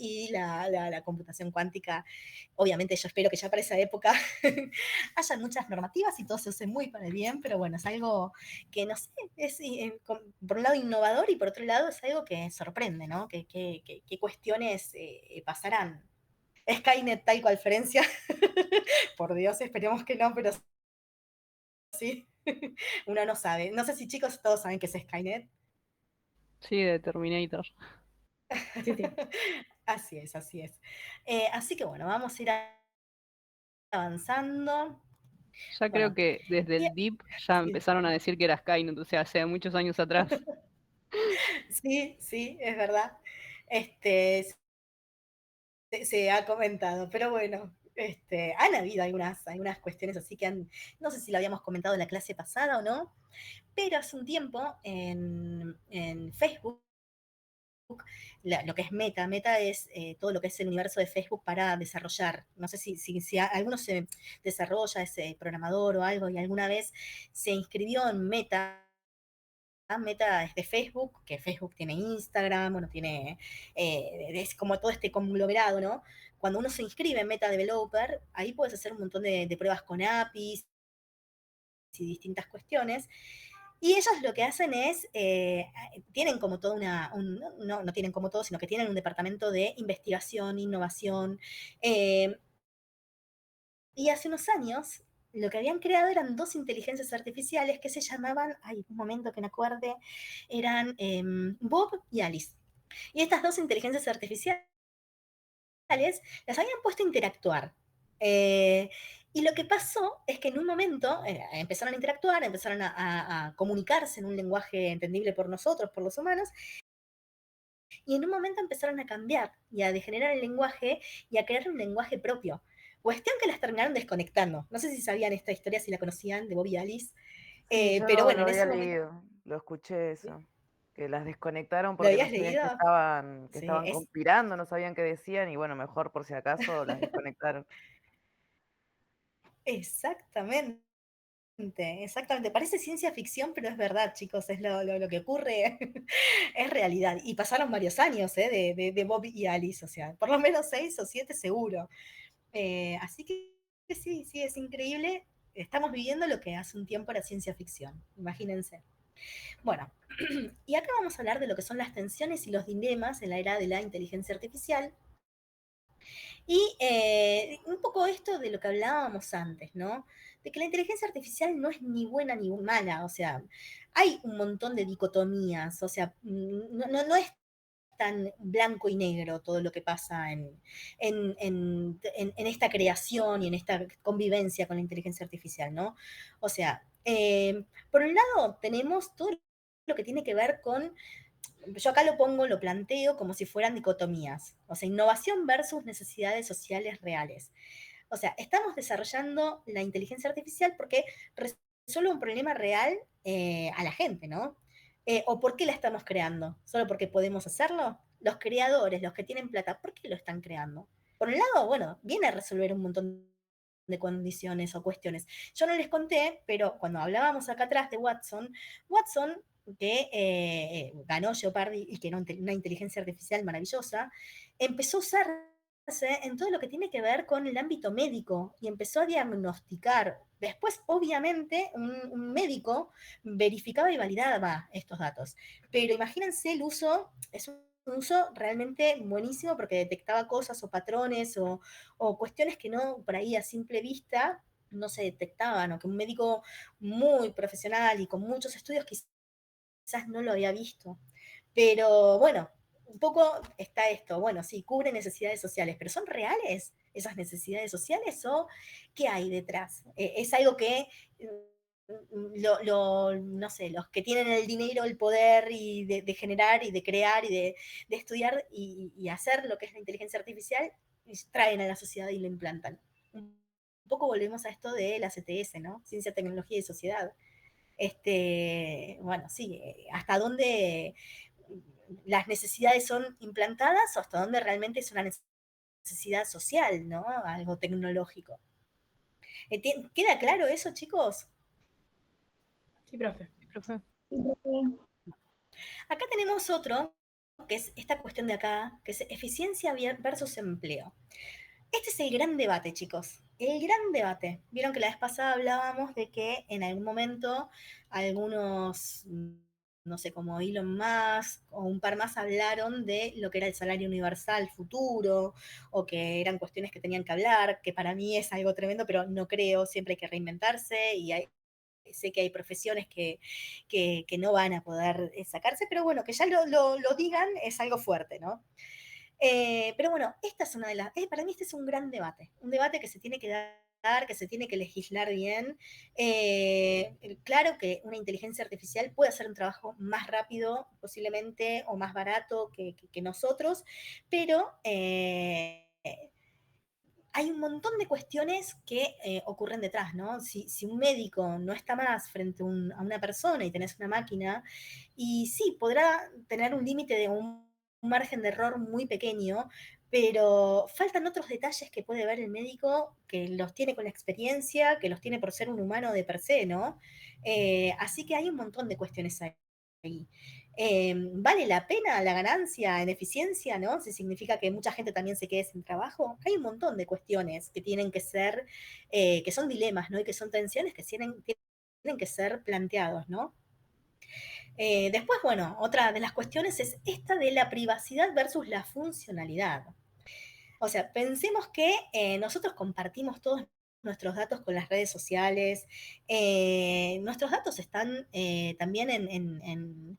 y la computación cuántica. Obviamente yo espero que ya para esa época hayan muchas normativas y todo se use muy para el bien, pero bueno, es algo que, no sé, es por un lado innovador y por otro lado es algo que sorprende, ¿no? ¿Qué cuestiones pasarán? Skynet tal cual, Ferencia. Por Dios, esperemos que no, pero sí. Uno no sabe. No sé si chicos todos saben qué es Skynet. Sí, de Terminator. Sí, sí. Así es, así es. Así que bueno, vamos a ir avanzando. Ya creo Bueno, que desde y- el Deep ya sí, empezaron a decir que era Skynet, o sea, hace muchos años atrás. sí, sí, es verdad. Este, se ha comentado, pero bueno, han habido algunas cuestiones así que no sé si lo habíamos comentado en la clase pasada o no, pero hace un tiempo en Facebook, lo que es Meta es todo lo que es el universo de Facebook para desarrollar. No sé si alguno se desarrolla, es programador o algo, y alguna vez se inscribió en Meta es de Facebook, que Facebook tiene Instagram, bueno, es como todo este conglomerado, ¿no? Cuando uno se inscribe en Meta Developer, ahí puedes hacer un montón de pruebas con APIs y distintas cuestiones. Y ellos lo que hacen es, tienen como toda no tienen como todo, sino que tienen un departamento de investigación, innovación. Y hace unos años, lo que habían creado eran dos inteligencias artificiales que se llamaban, ay, un momento que me acuerde, eran Bob y Alice. Y estas dos inteligencias artificiales las habían puesto a interactuar. Eh, y lo que pasó es que en un momento empezaron a interactuar, empezaron a comunicarse en un lenguaje entendible por nosotros, por los humanos, y en un momento empezaron a cambiar y a degenerar el lenguaje y a crear un lenguaje propio. Cuestión que las terminaron desconectando. No sé si sabían esta historia, si la conocían de Bob y Alice, Sí, yo pero bueno, lo en había ese momento, leído, lo escuché eso, que las desconectaron ¿lo porque no habías sabían leído? que Sí, estaban conspirando, no sabían qué decían y bueno, mejor por si acaso las desconectaron. exactamente. Exactamente, parece ciencia ficción, pero es verdad, chicos, es lo que ocurre, es realidad. Y pasaron varios años de Bob y Alice, o sea, por lo menos 6 o 7 seguro. Así que sí, sí, es increíble. Estamos viviendo lo que hace un tiempo era ciencia ficción, imagínense. Bueno, y acá vamos a hablar de lo que son las tensiones y los dilemas en la era de la inteligencia artificial. Y un poco esto de lo que hablábamos antes, ¿no? De que la inteligencia artificial no es ni buena ni mala, o sea, hay un montón de dicotomías, o sea, no es tan blanco y negro todo lo que pasa en esta creación y en esta convivencia con la inteligencia artificial, ¿no? O sea, por un lado tenemos todo lo que tiene que ver con, yo acá lo planteo como si fueran dicotomías, o sea, innovación versus necesidades sociales reales. O sea, estamos desarrollando la inteligencia artificial porque resuelve un problema real a la gente, ¿no? ¿O por qué la estamos creando? ¿Solo porque podemos hacerlo? Los creadores, los que tienen plata, ¿por qué lo están creando? Por un lado, bueno, viene a resolver un montón de condiciones o cuestiones. Yo no les conté, pero cuando hablábamos acá atrás de Watson, que ganó Jeopardy y que era una inteligencia artificial maravillosa, empezó a usar en todo lo que tiene que ver con el ámbito médico y empezó a diagnosticar. Después, obviamente, un médico verificaba y validaba estos datos. Pero imagínense el uso, es un uso realmente buenísimo porque detectaba cosas o patrones o cuestiones que no por ahí a simple vista no se detectaban, o que un médico muy profesional y con muchos estudios quizás no lo había visto. Pero bueno, un poco está esto, bueno, sí, cubre necesidades sociales, pero ¿son reales esas necesidades sociales o qué hay detrás? Es algo que, no sé, los que tienen el dinero, el poder y de generar y de crear y de estudiar y hacer lo que es la inteligencia artificial, traen a la sociedad y lo implantan. Un poco volvemos a esto de la CTS, ¿no? Ciencia, Tecnología y Sociedad. Bueno, sí, hasta dónde las necesidades son implantadas o hasta dónde realmente es una necesidad social, ¿no? Algo tecnológico. ¿Queda claro eso, chicos? Sí, profe. Profe. Acá tenemos otro, que es esta cuestión de acá, que es eficiencia versus empleo. Este es el gran debate, chicos. El gran debate. Vieron que la vez pasada hablábamos de que en algún momento algunos, no sé, como Elon Musk o un par más hablaron de lo que era el salario universal futuro o que eran cuestiones que tenían que hablar, que para mí es algo tremendo, pero no creo, siempre hay que reinventarse y sé que hay profesiones que no van a poder sacarse, pero bueno, que ya lo digan es algo fuerte, ¿no? Pero bueno, esta es una de las, para mí este es un debate que se tiene que dar, que se tiene que legislar bien. Claro que una inteligencia artificial puede hacer un trabajo más rápido, posiblemente, o más barato que nosotros, pero hay un montón de cuestiones que ocurren detrás, ¿no? Si un médico no está más frente a una persona y tenés una máquina, y sí, podrá tener un límite de un margen de error muy pequeño, pero faltan otros detalles que puede ver el médico, que los tiene con la experiencia, que los tiene por ser un humano de per se, ¿no? Así que hay un montón de cuestiones ahí. ¿Vale la pena la ganancia en eficiencia, no? Si significa que mucha gente también se quede sin trabajo. Hay un montón de cuestiones que tienen que ser, que son dilemas, ¿no? Y que son tensiones que tienen que ser planteados, ¿no? Después, bueno, otra de las cuestiones es esta de la privacidad versus la funcionalidad. O sea, pensemos que nosotros compartimos todos nuestros datos con las redes sociales. Nuestros datos están también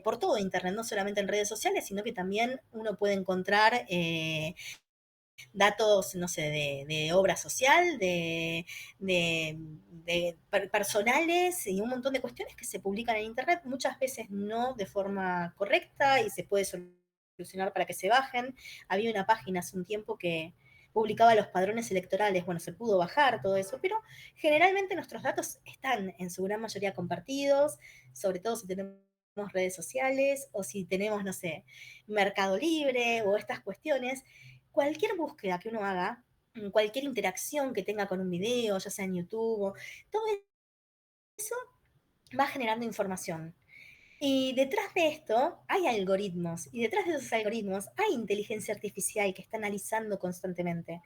por todo Internet, no solamente en redes sociales, sino que también uno puede encontrar datos, no sé, de obra social, personales y un montón de cuestiones que se publican en Internet, muchas veces no de forma correcta y se puede solucionar para que se bajen. Había una página hace un tiempo que publicaba los padrones electorales, bueno, se pudo bajar todo eso, pero generalmente nuestros datos están en su gran mayoría compartidos, sobre todo si tenemos redes sociales o si tenemos, no sé, Mercado Libre o estas cuestiones. Cualquier búsqueda que uno haga, cualquier interacción que tenga con un video, ya sea en YouTube, todo eso va generando información. Y detrás de esto hay algoritmos, y detrás de esos algoritmos hay inteligencia artificial que está analizando constantemente.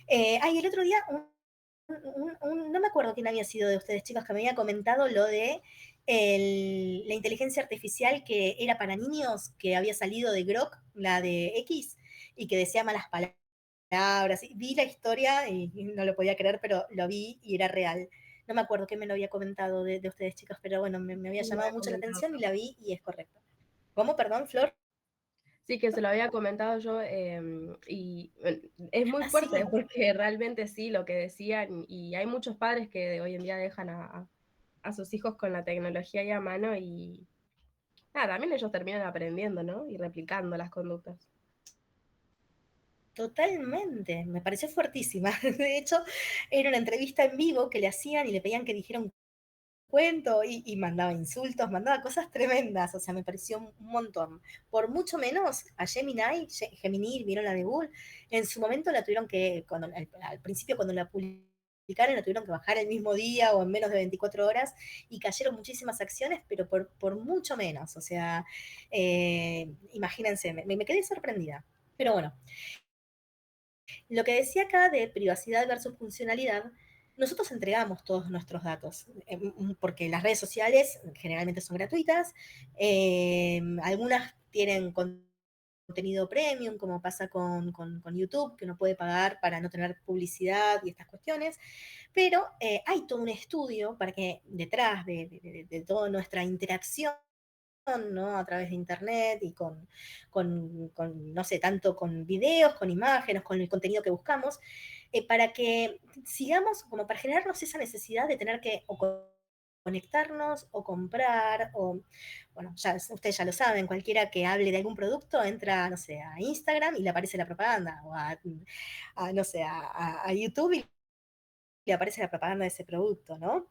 El otro día, no me acuerdo quién había sido de ustedes, chicos, que me había comentado lo de la inteligencia artificial que era para niños, que había salido de Grok, la de X, y que decía malas palabras. Vi la historia y no lo podía creer, pero lo vi y era real. No me acuerdo quién me lo había comentado de ustedes, chicos, pero bueno, me había llamado mucho la atención y la vi y es correcto. ¿Cómo? Perdón, Flor. Sí, que se lo había comentado yo y es muy Ah, fuerte sí. porque realmente sí, lo que decían, y hay muchos padres que hoy en día dejan a sus hijos con la tecnología ahí a mano y nada, también ellos terminan aprendiendo, ¿no? Y replicando las conductas. Totalmente, me pareció fuertísima. De hecho, era una entrevista en vivo que le hacían y le pedían que dijera un cuento y mandaba insultos, mandaba cosas tremendas, o sea, me pareció un montón. Por mucho menos a Gemini, vieron la de Google, en su momento la tuvieron que, al principio cuando la publicaron, la tuvieron que bajar el mismo día o en menos de 24 horas y cayeron muchísimas acciones, pero por mucho menos, o sea, imagínense, me quedé sorprendida. Pero bueno, Lo que decía acá de privacidad versus funcionalidad, nosotros entregamos todos nuestros datos, porque las redes sociales generalmente son gratuitas, algunas tienen contenido premium, como pasa con YouTube, que uno puede pagar para no tener publicidad y estas cuestiones, pero hay todo un estudio para que detrás de toda nuestra interacción, ¿no? A través de internet y no sé, tanto con videos, con imágenes, con el contenido que buscamos, para que sigamos, como para generarnos esa necesidad de tener que conectarnos o comprar, o, bueno, ya, ustedes ya lo saben, cualquiera que hable de algún producto entra, no sé, a Instagram y le aparece la propaganda, o no sé, a YouTube y le aparece la propaganda de ese producto, ¿no?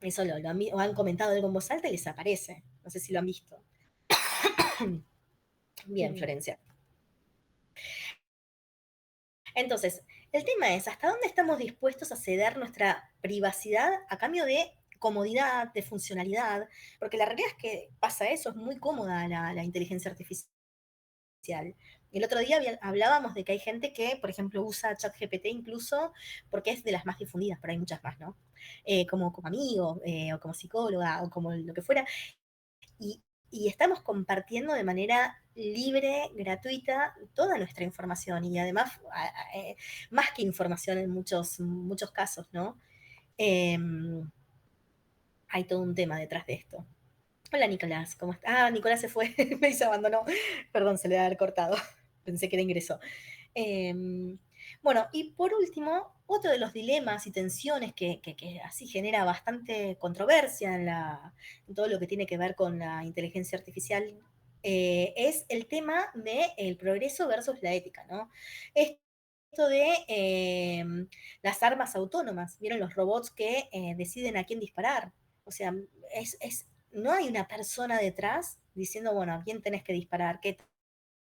Eso o han comentado algo en voz alta y les aparece. No sé si lo han visto. Bien, Sí. Florencia. Entonces, el tema es, ¿hasta dónde estamos dispuestos a ceder nuestra privacidad a cambio de comodidad, de funcionalidad? Porque la realidad es que pasa eso, es muy cómoda la inteligencia artificial. El otro día hablábamos de que hay gente que, por ejemplo, usa ChatGPT incluso porque es de las más difundidas, pero hay muchas más, ¿no? Como amigo, o como psicóloga, o como lo que fuera. Y, y estamos compartiendo de manera libre, gratuita, toda nuestra información y además más que información en muchos casos, ¿no? Eh, Hay todo un tema detrás de esto. Hola Nicolás, ¿cómo estás? Ah, Nicolás se fue, me se abandonó. Perdón, se le ha haber cortado. Pensé que era ingreso. Bueno, y por último, otro de los dilemas y tensiones que así genera bastante controversia en todo lo que tiene que ver con la inteligencia artificial es el tema del progreso versus la ética, ¿no? Esto de las armas autónomas, ¿vieron los robots que deciden a quién disparar? O sea, no hay una persona detrás diciendo, bueno, a quién tenés que disparar, qué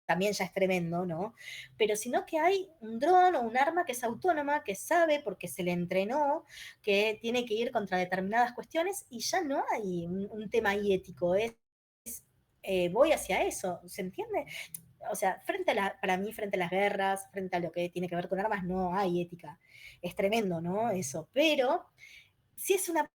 también ya es tremendo, ¿no? Pero sino que hay un dron o un arma que es autónoma, que sabe porque se le entrenó, que tiene que ir contra determinadas cuestiones y ya no hay un tema ahí ético, voy hacia eso, ¿se entiende? O sea, para mí, frente a las guerras, frente a lo que tiene que ver con armas, no hay ética. Es tremendo, ¿no? Eso. Pero si es una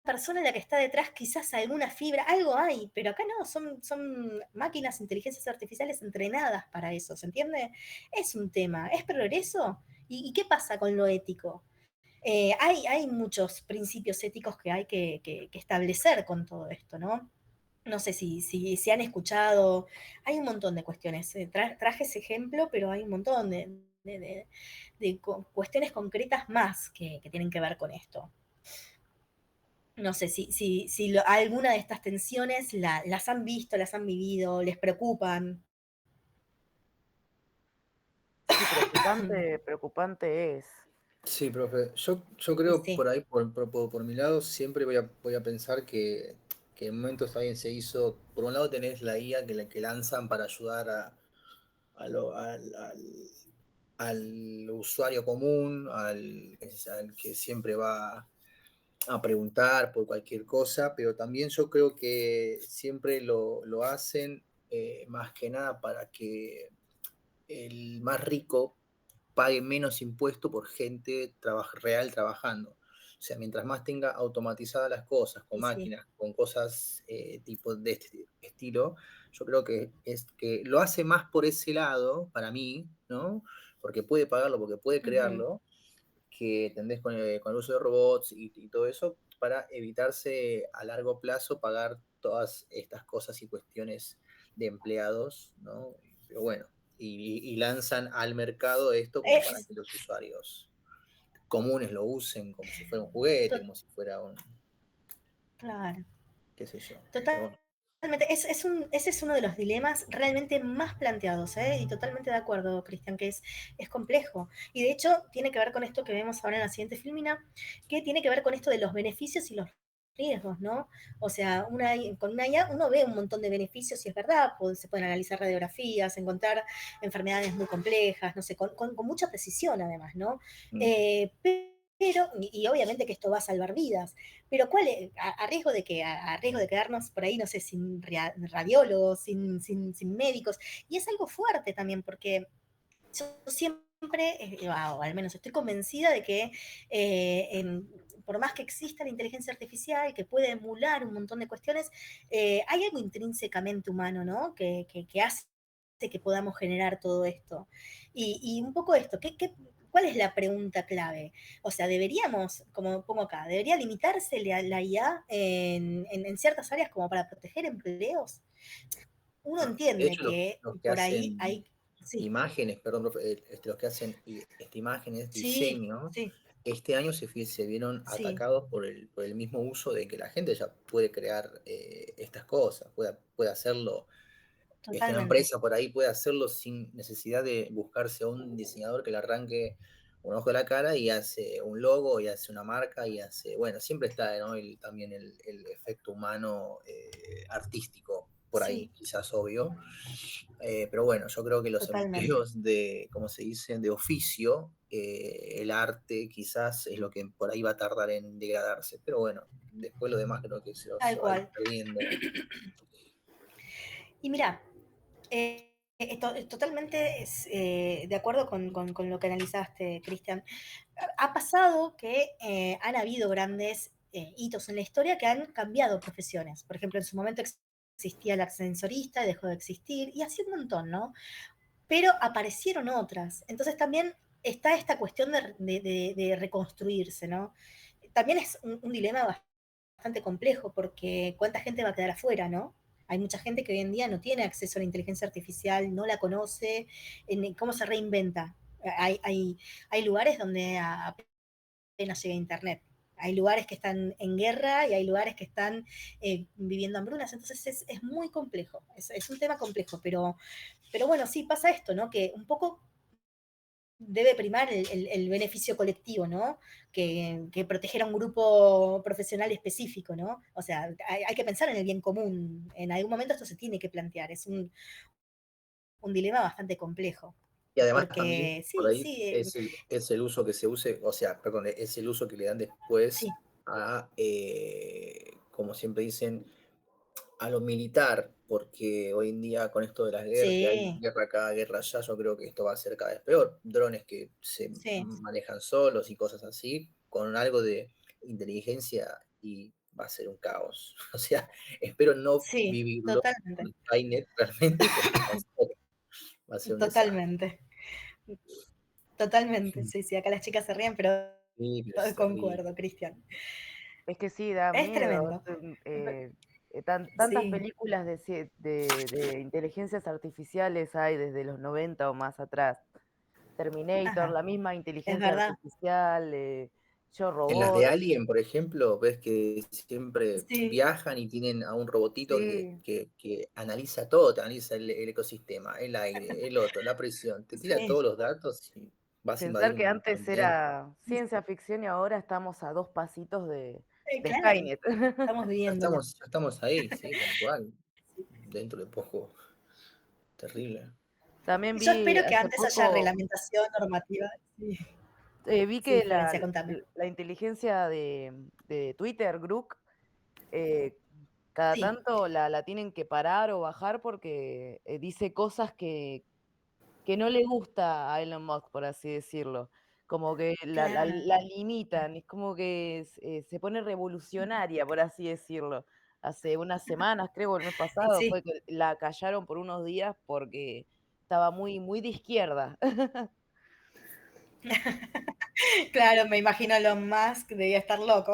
persona la que está detrás, quizás alguna fibra, algo hay, pero acá no, son máquinas, inteligencias artificiales entrenadas para eso, ¿se entiende? Es un tema, es progreso. ¿Y qué pasa con lo ético? Hay muchos principios éticos que hay que establecer con todo esto, ¿no? No sé si han escuchado, hay un montón de cuestiones. Traje ese ejemplo, pero hay un montón de cuestiones concretas más que tienen que ver con esto. No sé si alguna de estas tensiones las han visto, las han vivido, les preocupan. Sí, preocupante es. Sí, profe. Yo Y creo sí, por ahí, por mi lado, siempre voy a pensar que en momentos también se hizo. Por un lado tenés la IA que lanzan para ayudar a al usuario común, al que siempre va a preguntar por cualquier cosa, pero también yo creo que siempre lo hacen más que nada para que el más rico pague menos impuesto por gente real trabajando. O sea, mientras más tenga automatizadas las cosas, con y sí. máquinas, con cosas tipo de este estilo, yo creo que es que lo hace más por ese lado, para mí, ¿no? Porque puede pagarlo, porque puede Ujú. crearlo, que tendés con el uso de robots y todo eso, para evitarse a largo plazo pagar todas estas cosas y cuestiones de empleados, ¿no? Pero bueno, y lanzan al mercado esto como para Es, que los usuarios comunes lo usen como si fuera un juguete, to- como si fuera un, claro, qué sé yo. Pero bueno, totalmente. Ese es uno de los dilemas realmente más planteados, ¿eh? Y totalmente de acuerdo, Cristian, que es complejo. Y de hecho, tiene que ver con esto que vemos ahora en la siguiente filmina, que tiene que ver con esto de los beneficios y los riesgos, ¿no? O sea, con una IA uno ve un montón de beneficios y es verdad, se pueden analizar radiografías, encontrar enfermedades muy complejas, no sé, con mucha precisión además, ¿no? mm, Eh, y obviamente que esto va a salvar vidas, pero a riesgo a riesgo de quedarnos por ahí, no sé, sin radiólogos, sin médicos, y es algo fuerte también, porque yo siempre o al menos estoy convencida de que por más que exista la inteligencia artificial, que puede emular un montón de cuestiones, hay algo intrínsecamente humano, ¿no? Que hace que podamos generar todo esto. Y un poco esto, ¿cuál es la pregunta clave? O sea, deberíamos, como pongo acá, ¿debería limitarse la IA en ciertas áreas como para proteger empleos? Uno De entiende hecho, que los que por ahí hacen hay... Sí, imágenes, perdón, profe, los que hacen imágenes, sí, diseño, sí, este año se vieron sí, atacados por el mismo uso de que la gente ya puede crear estas cosas, puede hacerlo. Una totalmente. empresa por ahí puede hacerlo sin necesidad de buscarse a un diseñador que le arranque un ojo de la cara y hace un logo y hace una marca y hace, bueno, siempre está, ¿no? También el efecto humano artístico por ahí, Sí, quizás obvio. Pero bueno, yo creo que los totalmente. empleos de, como se dice, de oficio, el arte quizás es lo que por ahí va a tardar en degradarse. Pero bueno, después lo demás creo que se Tal va a ir cual. perdiendo. Y mira, totalmente de acuerdo con lo que analizaste, Cristian. Ha pasado que han habido grandes hitos en la historia que han cambiado profesiones. Por ejemplo, en su momento existía el ascensorista, dejó de existir, y así un montón, ¿no? Pero aparecieron otras. Entonces también está esta cuestión de reconstruirse, ¿no? También es un dilema bastante complejo porque cuánta gente va a quedar afuera, ¿no? Hay mucha gente que hoy en día no tiene acceso a la inteligencia artificial, no la conoce, cómo se reinventa. Hay lugares donde apenas llega Internet. Hay lugares que están en guerra y hay lugares que están viviendo hambrunas, entonces es muy complejo, es un tema complejo, pero bueno, sí pasa esto, ¿no? Que un poco debe primar el beneficio colectivo, ¿no? Que proteger a un grupo profesional específico, ¿no? O sea, hay que pensar en el bien común. En algún momento esto se tiene que plantear. Es un dilema bastante complejo. Y además también Porque por sí, ahí sí, es el uso que se use, o sea, perdón, es el uso que le dan después sí, a, como siempre dicen, a lo militar, porque hoy en día con esto de las guerras, que hay sí, guerra acá, guerra allá, yo creo que esto va a ser cada vez peor. Drones que se sí, manejan solos y cosas así, con algo de inteligencia y va a ser un caos. O sea, espero no sí, vivirlo totalmente, con Skynet realmente, porque va a ser un desastre. totalmente, totalmente. Sí, sí, acá las chicas se ríen, pero Sí, pero es terrible. concuerdo, Cristian. Es que sí, da Es miedo. tremendo. Tantas Sí, películas de inteligencias artificiales hay desde los 90 o más atrás. Terminator, ajá, la misma es inteligencia verdad. artificial, Yo En las de Robot. Alien, por ejemplo, ves que siempre Sí, viajan y tienen a un robotito Sí, que analiza todo, te analiza el ecosistema, el aire, el otro, la presión, te tira sí, todos los datos y vas a invadir pensar que un antes continente. era ciencia ficción y ahora estamos a 2 pasitos de claro, Skynet. estamos viviéndolo. Ya estamos ahí, sí, tal cual. Dentro de poco, terrible. También Yo vi espero que hace antes haya poco, reglamentación normativa. Sí, vi sí, que Florencia, contame. la inteligencia de Twitter, Grok, eh, cada Sí, tanto la tienen que parar o bajar porque dice cosas que no le gusta a Elon Musk, por así decirlo. Como que claro. la limitan, es como que se pone revolucionaria, por así decirlo. Hace unas semanas, creo, el mes Y pasado, sí, fue que la callaron por unos días porque estaba muy de izquierda. claro, me imagino a Elon Musk debía estar loco.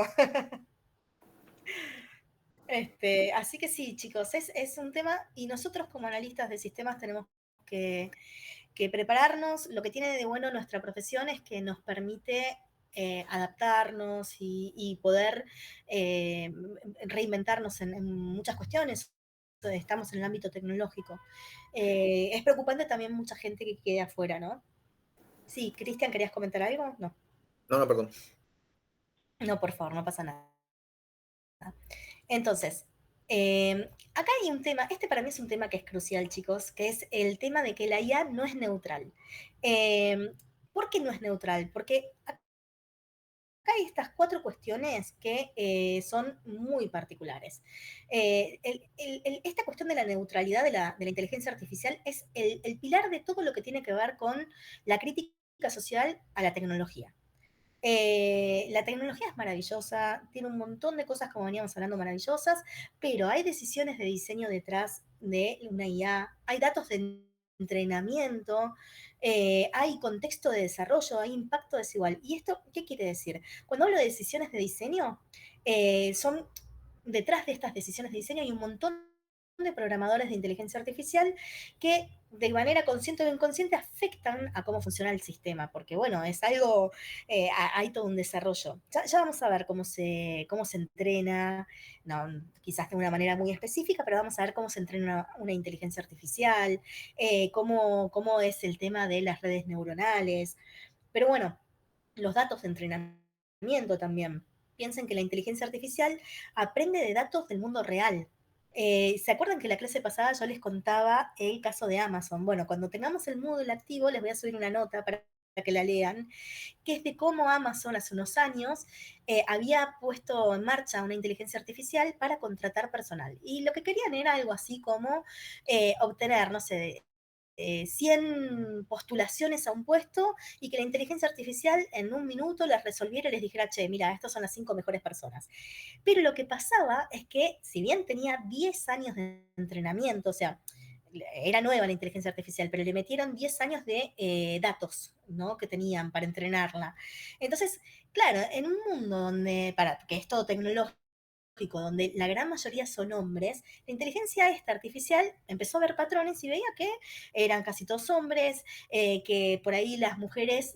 Así que sí, chicos, es un tema y nosotros como analistas de sistemas tenemos que, que prepararnos. Lo que tiene de bueno nuestra profesión es que nos permite adaptarnos y poder reinventarnos en muchas cuestiones. Estamos en el ámbito tecnológico. Es preocupante también mucha gente que quede afuera, ¿no? Sí, Cristian, ¿querías comentar algo? No, No, no, perdón. no, por favor, no pasa nada. Entonces, acá hay un tema, este para mí es un tema que es crucial, chicos, que es el tema de que la IA no es neutral. Eh, ¿Por qué no es neutral? Porque acá hay estas cuatro cuestiones que son muy particulares. Esta cuestión de la neutralidad de la inteligencia artificial es el pilar de todo lo que tiene que ver con la crítica social a la tecnología. La tecnología es maravillosa, tiene un montón de cosas, como veníamos hablando, maravillosas, pero hay decisiones de diseño detrás de una IA, hay datos de entrenamiento, hay contexto de desarrollo, hay impacto desigual. ¿Y esto qué quiere decir? Cuando hablo de decisiones de diseño, son detrás de estas decisiones de diseño hay un montón de programadores de inteligencia artificial que de manera consciente o inconsciente afectan a cómo funciona el sistema, porque bueno, es algo, hay todo un desarrollo. Ya vamos a ver cómo se entrena, no, quizás de una manera muy específica, pero vamos a ver cómo se entrena una inteligencia artificial, cómo es el tema de las redes neuronales, pero bueno, los datos de entrenamiento también. Piensen que la inteligencia artificial aprende de datos del mundo real. ¿Se acuerdan que la clase pasada yo les contaba el caso de Amazon? Bueno, cuando tengamos el Moodle activo, les voy a subir una nota para que la lean, que es de cómo Amazon hace unos años había puesto en marcha una inteligencia artificial para contratar personal. Y lo que querían era algo así como obtener, no sé, 100 postulaciones a un puesto y que la inteligencia artificial en un minuto las resolviera y les dijera, che, mira, estas son las 5 mejores personas. Pero lo que pasaba es que, si bien tenía 10 años de entrenamiento, o sea, era nueva la inteligencia artificial, pero le metieron 10 años de datos, ¿no? Que tenían para entrenarla. Entonces, claro, en un mundo donde, para que es todo tecnológico, donde la gran mayoría son hombres, la inteligencia esta artificial empezó a ver patrones y veía que eran casi todos hombres, que por ahí las mujeres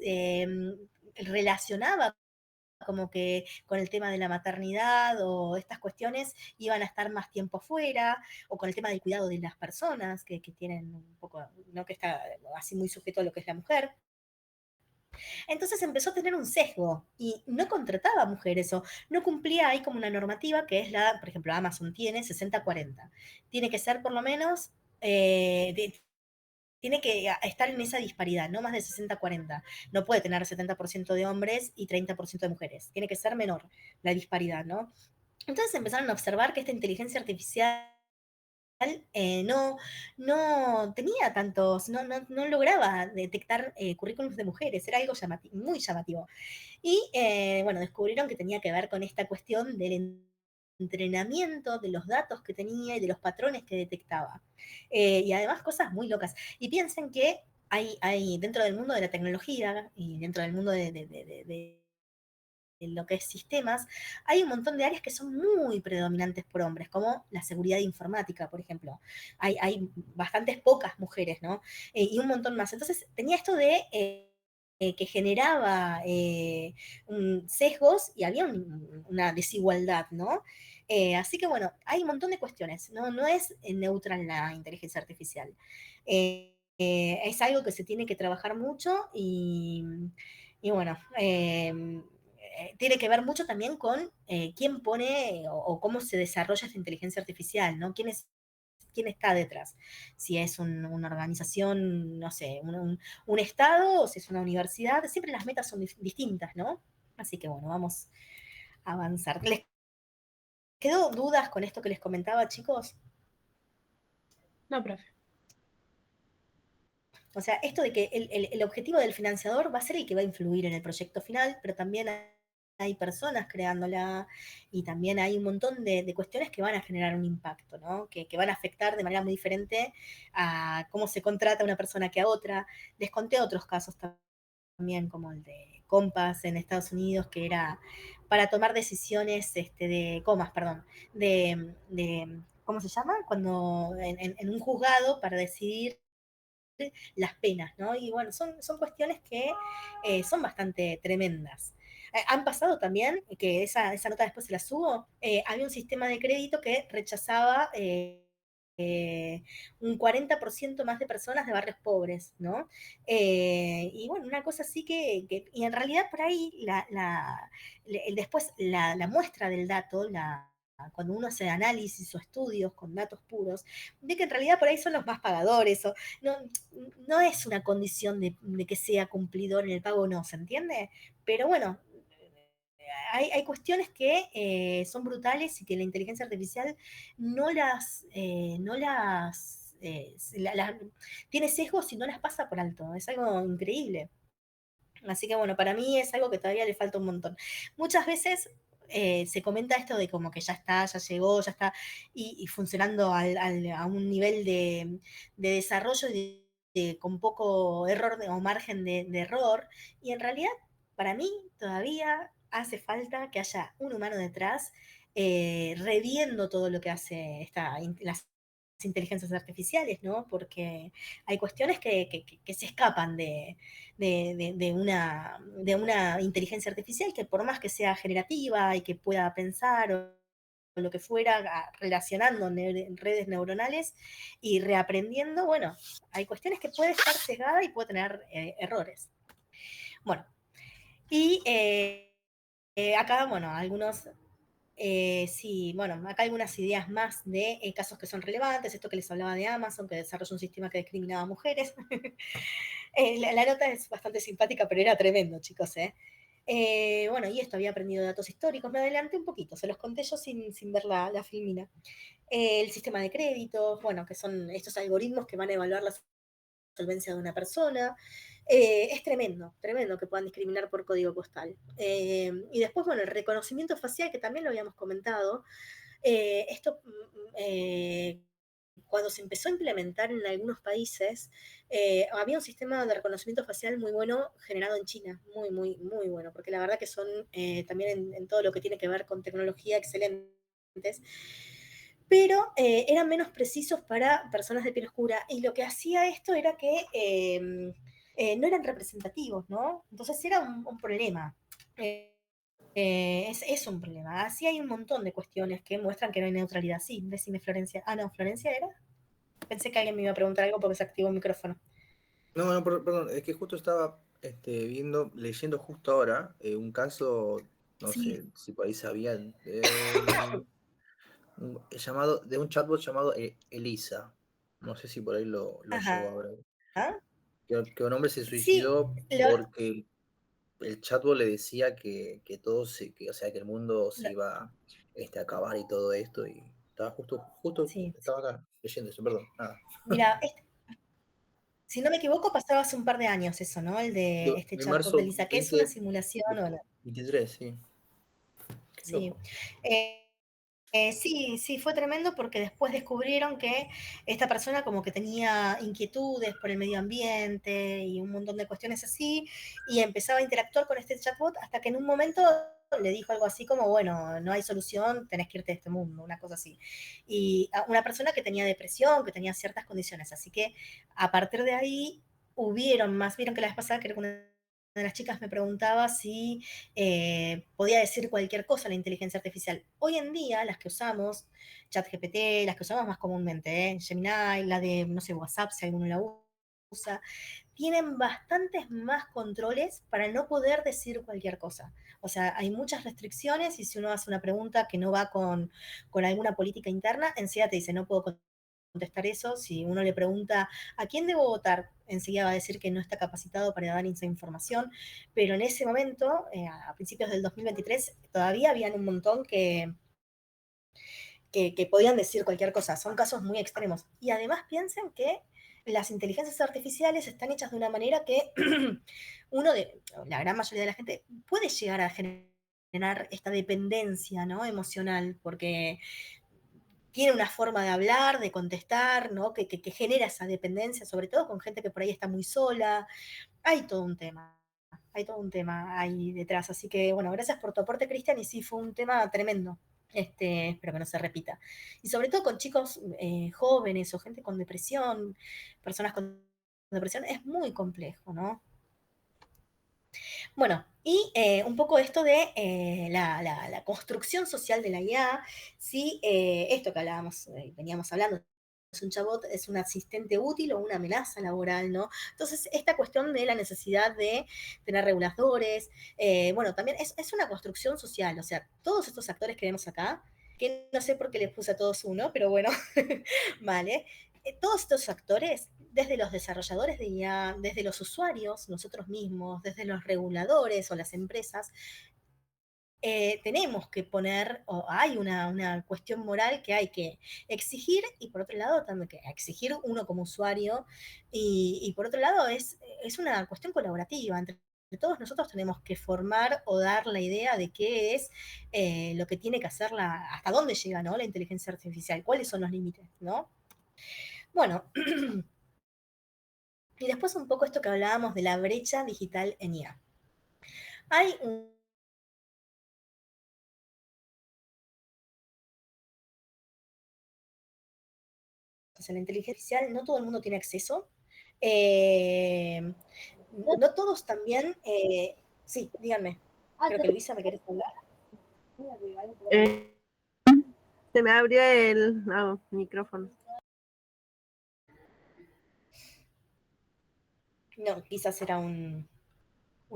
relacionaban como que con el tema de la maternidad o estas cuestiones iban a estar más tiempo fuera, o con el tema del cuidado de las personas que tienen un poco, ¿no? Que está así muy sujeto a lo que es la mujer. Entonces empezó a tener un sesgo y no contrataba mujeres o no cumplía ahí como una normativa que es la, por ejemplo, Amazon tiene 60-40. Tiene que ser por lo menos, tiene que estar en esa disparidad, no más de 60-40. No puede tener 70% de hombres y 30% de mujeres. Tiene que ser menor la disparidad, ¿no? Entonces empezaron a observar que esta inteligencia artificial no tenía tantos, no lograba detectar currículums de mujeres, era algo muy llamativo. Y bueno, descubrieron que tenía que ver con esta cuestión del entrenamiento, de los datos que tenía y de los patrones que detectaba. Y además cosas muy locas. Y piensen que hay dentro del mundo de la tecnología y dentro del mundo de en lo que es sistemas, hay un montón de áreas que son muy predominantes por hombres, como la seguridad informática, por ejemplo. Hay bastantes pocas mujeres, ¿no? Y un montón más. Entonces, tenía esto de que generaba sesgos y había una desigualdad, ¿no? Así que bueno, hay un montón de cuestiones, no es neutral la inteligencia artificial. Es algo que se tiene que trabajar mucho y bueno, tiene que ver mucho también con quién pone o cómo se desarrolla esta inteligencia artificial, ¿no? ¿Quién está detrás? Si es una organización, no sé, un estado o si es una universidad, siempre las metas son distintas, ¿no? Así que bueno, vamos a avanzar. ¿Les quedó dudas con esto que les comentaba, chicos? No, profe. O sea, esto de que el objetivo del financiador va a ser el que va a influir en el proyecto final, pero también hay personas creándola y también hay un montón de cuestiones que van a generar un impacto, ¿no? Que van a afectar de manera muy diferente a cómo se contrata a una persona que a otra. Les conté otros casos también, como el de Compass en Estados Unidos, que era para tomar decisiones de comas, perdón, ¿cómo se llama? Cuando en un juzgado para decidir las penas, ¿no? Y bueno, son cuestiones que son bastante tremendas. Han pasado también, que esa nota después se la subo, había un sistema de crédito que rechazaba un 40% más de personas de barrios pobres, ¿no? Y bueno, una cosa así y en realidad por ahí después la muestra del dato, cuando uno hace análisis o estudios con datos puros, ve que en realidad por ahí son los más pagadores, o no es una condición de que sea cumplidor en el pago, no, ¿se entiende? Pero bueno, hay cuestiones que son brutales y que la inteligencia artificial no las tiene sesgos y no las pasa por alto. Es algo increíble. Así que bueno, para mí es algo que todavía le falta un montón. Muchas veces se comenta esto de como que ya está, ya llegó, ya está, y funcionando a un nivel de desarrollo con poco error o margen de error, y en realidad para mí todavía hace falta que haya un humano detrás reviendo todo lo que hace las inteligencias artificiales, ¿no? Porque hay cuestiones que se escapan de una inteligencia artificial que por más que sea generativa y que pueda pensar o lo que fuera, relacionando redes neuronales y reaprendiendo, bueno, hay cuestiones que puede estar sesgada y puede tener errores. Bueno, y acá, bueno, sí, bueno, acá algunas ideas más de casos que son relevantes, esto que les hablaba de Amazon, que desarrolló un sistema que discriminaba a mujeres. La nota es bastante simpática, pero era tremendo, chicos, ¿eh? Bueno, y esto había aprendido datos históricos, me adelanté un poquito, se los conté yo sin ver la filmina. El sistema de créditos, bueno, que son estos algoritmos que van a evaluar la solvencia de una persona. Es tremendo, tremendo que puedan discriminar por código postal. Y después, bueno, el reconocimiento facial, que también lo habíamos comentado. Esto, cuando se empezó a implementar en algunos países, había un sistema de reconocimiento facial muy bueno generado en China, muy, muy, muy bueno, porque la verdad que son también en todo lo que tiene que ver con tecnología excelentes, pero eran menos precisos para personas de piel oscura, y lo que hacía esto era que no eran representativos, ¿no? Entonces era un problema. Es un problema. Así hay un montón de cuestiones que muestran que no hay neutralidad. Sí, decime Florencia. Ah, no, Florencia era. Pensé que alguien me iba a preguntar algo porque se activó el micrófono. No, no, perdón, es que justo estaba leyendo justo ahora un caso, no Sí. sé si por ahí sabían, de un chatbot llamado Elisa. No sé si por ahí lo llegó a Ajá. ver. ¿Ah? Que un hombre se Sí, suicidó porque el chatbot le decía que todo o sea, que el mundo se lo- iba a acabar y todo esto, y estaba justo sí. estaba acá leyendo eso, perdón, nada. Mira, si no me equivoco, pasaba hace un par de años eso, ¿no? El de este De chatbot de marzo Lisa, que es una simulación, o no. 2023, sí. Qué Sí. loco. Sí, sí, fue tremendo porque después descubrieron que esta persona como que tenía inquietudes por el medio ambiente y un montón de cuestiones así, y empezaba a interactuar con este chatbot hasta que en un momento le dijo algo así como, bueno, no hay solución, tenés que irte de este mundo, una cosa así. Y a una persona que tenía depresión, que tenía ciertas condiciones, así que a partir de ahí vieron que la vez pasada que una de las chicas me preguntaba si podía decir cualquier cosa la inteligencia artificial. Hoy en día, las que usamos, ChatGPT, las que usamos más comúnmente, Gemini, la de, no sé, WhatsApp, si alguno la usa, tienen bastantes más controles para no poder decir cualquier cosa. O sea, hay muchas restricciones y si uno hace una pregunta que no va con alguna política interna, enseguida te dice, no puedo contestar eso. Si uno le pregunta a quién debo votar, enseguida va a decir que no está capacitado para dar esa información, pero en ese momento, a principios del 2023, todavía habían un montón que podían decir cualquier cosa. Son casos muy extremos. Y además piensen que las inteligencias artificiales están hechas de una manera que la gran mayoría de la gente puede llegar a generar esta dependencia, ¿no? Emocional, porque tiene una forma de hablar, de contestar, ¿no? Que genera esa dependencia, sobre todo con gente que por ahí está muy sola. Hay todo un tema ahí detrás. Así que, bueno, gracias por tu aporte, Cristian, y sí, fue un tema tremendo. Espero que no se repita. Y sobre todo con chicos jóvenes o gente con depresión, personas con depresión, es muy complejo, ¿no? Bueno, y un poco esto de la construcción social de la IA, ¿sí? Esto que hablábamos, veníamos hablando, es un chatbot, es un asistente útil o una amenaza laboral, ¿no? Entonces, esta cuestión de la necesidad de tener reguladores, bueno, también es una construcción social, o sea, todos estos actores que vemos acá, que no sé por qué les puse a todos uno, pero bueno, vale. Todos estos actores, desde los desarrolladores de IA, desde los usuarios, nosotros mismos, desde los reguladores o las empresas, tenemos que poner, o hay una cuestión moral que hay que exigir, y por otro lado también que exigir uno como usuario, y por otro lado es una cuestión colaborativa entre todos nosotros tenemos que formar o dar la idea de qué es lo que tiene que hacer, hasta dónde llega, ¿no?, la inteligencia artificial, cuáles son los límites, ¿no? Bueno, y después un poco esto que hablábamos de la brecha digital en IA. Hay la inteligencia artificial, no todo el mundo tiene acceso. No todos también. Sí, díganme. Creo que Luisa, ¿me querés hablar? Se me abrió el micrófono. No, quizás era un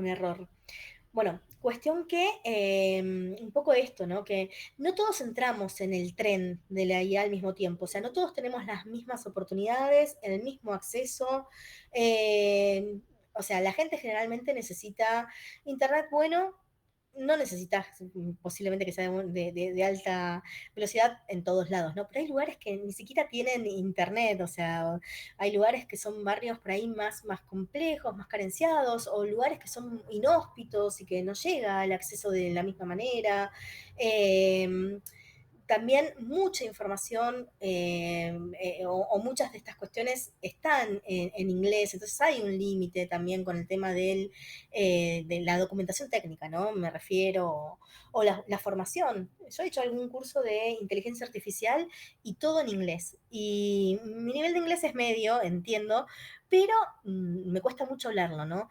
error. Bueno, cuestión que un poco esto, ¿no? Que no todos entramos en el tren de la IA al mismo tiempo, o sea, no todos tenemos las mismas oportunidades, el mismo acceso. O sea, la gente generalmente necesita internet bueno, no necesitas posiblemente que sea de alta velocidad en todos lados, ¿no? Pero hay lugares que ni siquiera tienen internet, o sea, hay lugares que son barrios por ahí más complejos, más carenciados, o lugares que son inhóspitos y que no llega el acceso de la misma manera. También mucha información o muchas de estas cuestiones están en inglés, entonces hay un límite también con el tema de la documentación técnica, ¿no? Me refiero, o la formación. Yo he hecho algún curso de inteligencia artificial y todo en inglés. Y mi nivel de inglés es medio, entiendo, pero me cuesta mucho hablarlo, ¿no?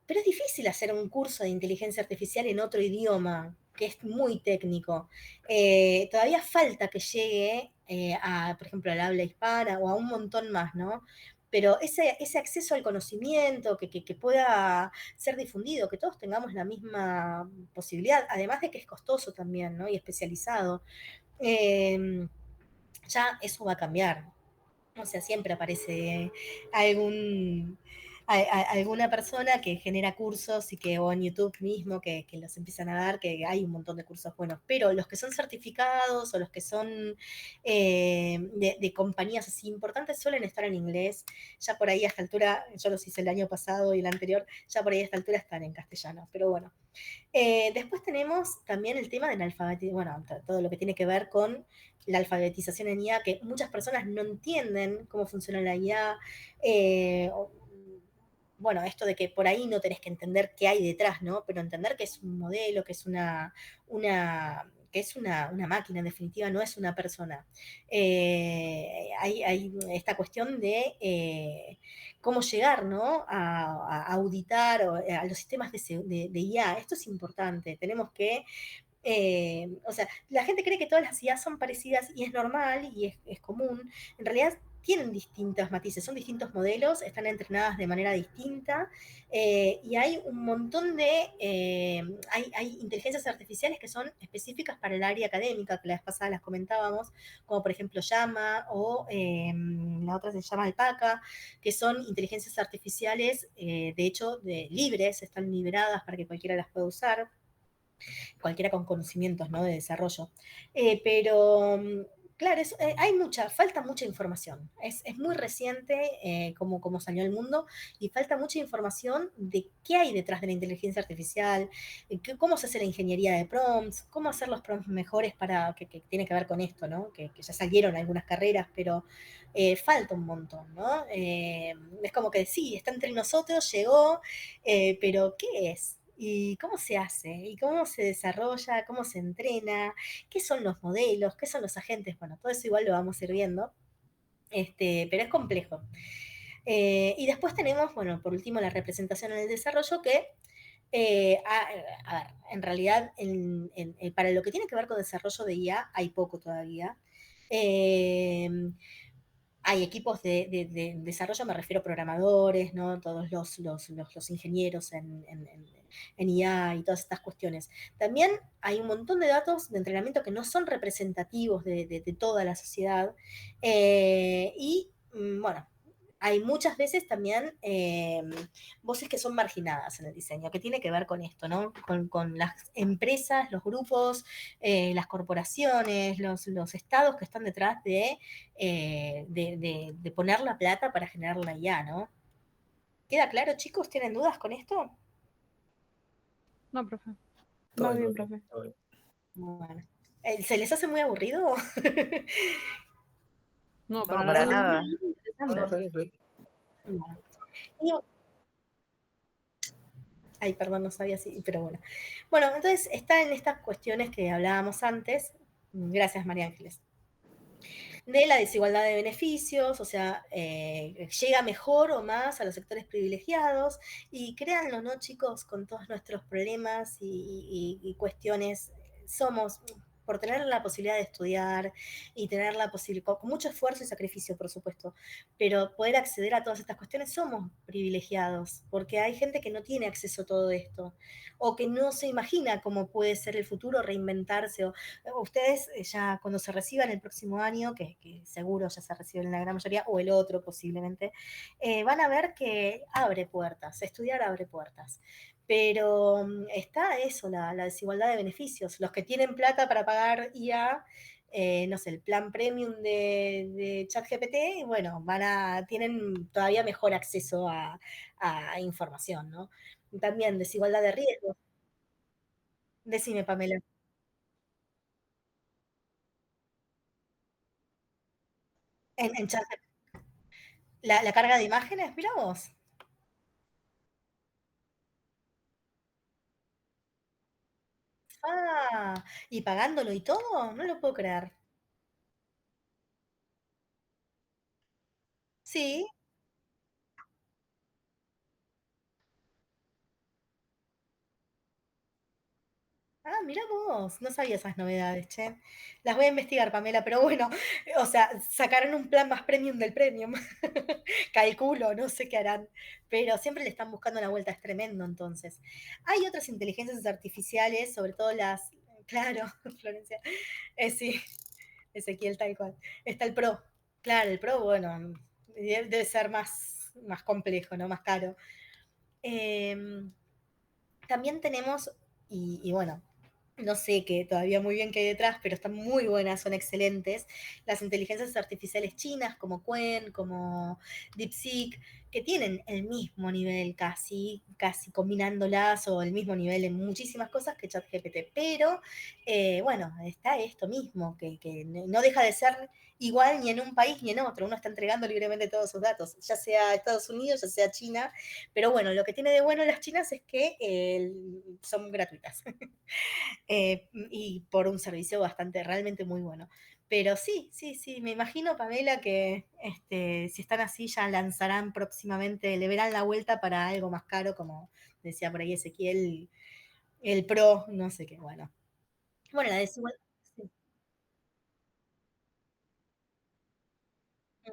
Pero es difícil hacer un curso de inteligencia artificial en otro idioma, que es muy técnico. Todavía falta que llegue por ejemplo, al habla hispana o a un montón más, ¿no? Pero ese acceso al conocimiento que pueda ser difundido, que todos tengamos la misma posibilidad, además de que es costoso también, ¿no? Y especializado, eh, ya eso va a cambiar. O sea, siempre aparece algún, alguna persona que genera cursos y que, o en YouTube mismo, que los empiezan a dar, que hay un montón de cursos buenos, pero los que son certificados o los que son de compañías así importantes suelen estar en inglés. Ya por ahí a esta altura, yo los hice el año pasado y el anterior, ya por ahí a esta altura están en castellano, pero bueno. Después tenemos también el tema del alfabetismo, bueno, todo lo que tiene que ver con la alfabetización en IA, que muchas personas no entienden cómo funciona la IA. Bueno, esto de que por ahí no tenés que entender qué hay detrás, ¿no? Pero entender que es un modelo, que es una máquina, en definitiva, no es una persona. Hay esta cuestión de cómo llegar, ¿no? A auditar a los sistemas de IA. Esto es importante. Tenemos que o sea, la gente cree que todas las IA son parecidas y es normal y es común. En realidad tienen distintos matices, son distintos modelos, están entrenadas de manera distinta y hay un montón hay inteligencias artificiales que son específicas para el área académica, que la vez pasada las comentábamos, como por ejemplo Llama o la otra se llama Alpaca, que son inteligencias artificiales, de hecho, libres, están liberadas para que cualquiera las pueda usar, cualquiera con conocimientos, ¿no?, de desarrollo. Pero, claro, falta mucha información. Es muy reciente como salió al mundo y falta mucha información de qué hay detrás de la inteligencia artificial, cómo se hace la ingeniería de prompts, cómo hacer los prompts mejores que tiene que ver con esto, ¿no? Que ya salieron algunas carreras, pero falta un montón, ¿no? Es como que sí, está entre nosotros, llegó, pero ¿qué es? ¿Y cómo se hace? ¿Y cómo se desarrolla? ¿Cómo se entrena? ¿Qué son los modelos? ¿Qué son los agentes? Bueno, todo eso igual lo vamos a ir viendo, pero es complejo. Y después tenemos, bueno, por último, la representación en el desarrollo que, a ver, en realidad, para lo que tiene que ver con desarrollo de IA hay poco todavía. Hay equipos de desarrollo, me refiero a programadores, ¿no? Todos los ingenieros en IA y todas estas cuestiones. También hay un montón de datos de entrenamiento que no son representativos de toda la sociedad. Bueno, hay muchas veces también voces que son marginadas en el diseño, que tiene que ver con esto, ¿no? Con las empresas, los grupos, las corporaciones, los estados que están detrás de poner la plata para generar la IA, ¿no? ¿Queda claro, chicos? ¿Tienen dudas con esto? No, profe. Todo Va bien, bien, profe, profe. todo bien. Bueno. ¿Se les hace muy aburrido? No, No, para para nada. nada. No, Interesante. está bien, está bien. Bueno. Y- Ay, perdón, no sabía si, pero bueno. Bueno, entonces está en estas cuestiones que hablábamos antes. Gracias, María Ángeles. De la desigualdad de beneficios, o sea, llega mejor o más a los sectores privilegiados y créanlo, ¿no, chicos? Con todos nuestros problemas y cuestiones, somos, por tener la posibilidad de estudiar y tener la posibilidad, con mucho esfuerzo y sacrificio, por supuesto, pero poder acceder a todas estas cuestiones, somos privilegiados, porque hay gente que no tiene acceso a todo esto, o que no se imagina cómo puede ser el futuro, reinventarse, o ustedes ya cuando se reciban el próximo año, que seguro ya se reciben en la gran mayoría, o el otro posiblemente, van a ver que abre puertas, estudiar abre puertas. Pero está eso, la desigualdad de beneficios. Los que tienen plata para pagar IA, no sé, el plan premium de ChatGPT, bueno, tienen todavía mejor acceso a información, ¿no? También desigualdad de riesgos. Decime, Pamela. En ChatGPT. La carga de imágenes, mira vos. Ah, y pagándolo y todo, no lo puedo creer. Sí, mira vos, no sabía esas novedades, che. Las voy a investigar, Pamela, pero bueno, o sea, sacaron un plan más premium del premium. Calculo, no sé qué harán, pero siempre le están buscando la vuelta, es tremendo entonces. Hay otras inteligencias artificiales, sobre todo las, claro, Florencia, sí, Ezequiel tal cual. Está el Pro, claro, el Pro, bueno, debe ser más complejo, ¿no? Más caro. Em, También tenemos, y bueno, no sé qué todavía muy bien qué hay detrás, pero están muy buenas, son excelentes, las inteligencias artificiales chinas como Quen, como DeepSeek, que tienen el mismo nivel casi combinándolas o el mismo nivel en muchísimas cosas que ChatGPT, pero bueno, está esto mismo, que no deja de ser igual ni en un país ni en otro, uno está entregando libremente todos sus datos, ya sea Estados Unidos, ya sea China, pero bueno, lo que tiene de bueno las chinas es que son gratuitas. Y por un servicio bastante, realmente muy bueno. Pero sí, sí, sí, me imagino, Pamela, que si están así ya lanzarán próximamente, le verán la vuelta para algo más caro, como decía por ahí Ezequiel, el Pro, no sé qué, bueno. Bueno, la desigualdad. Sí.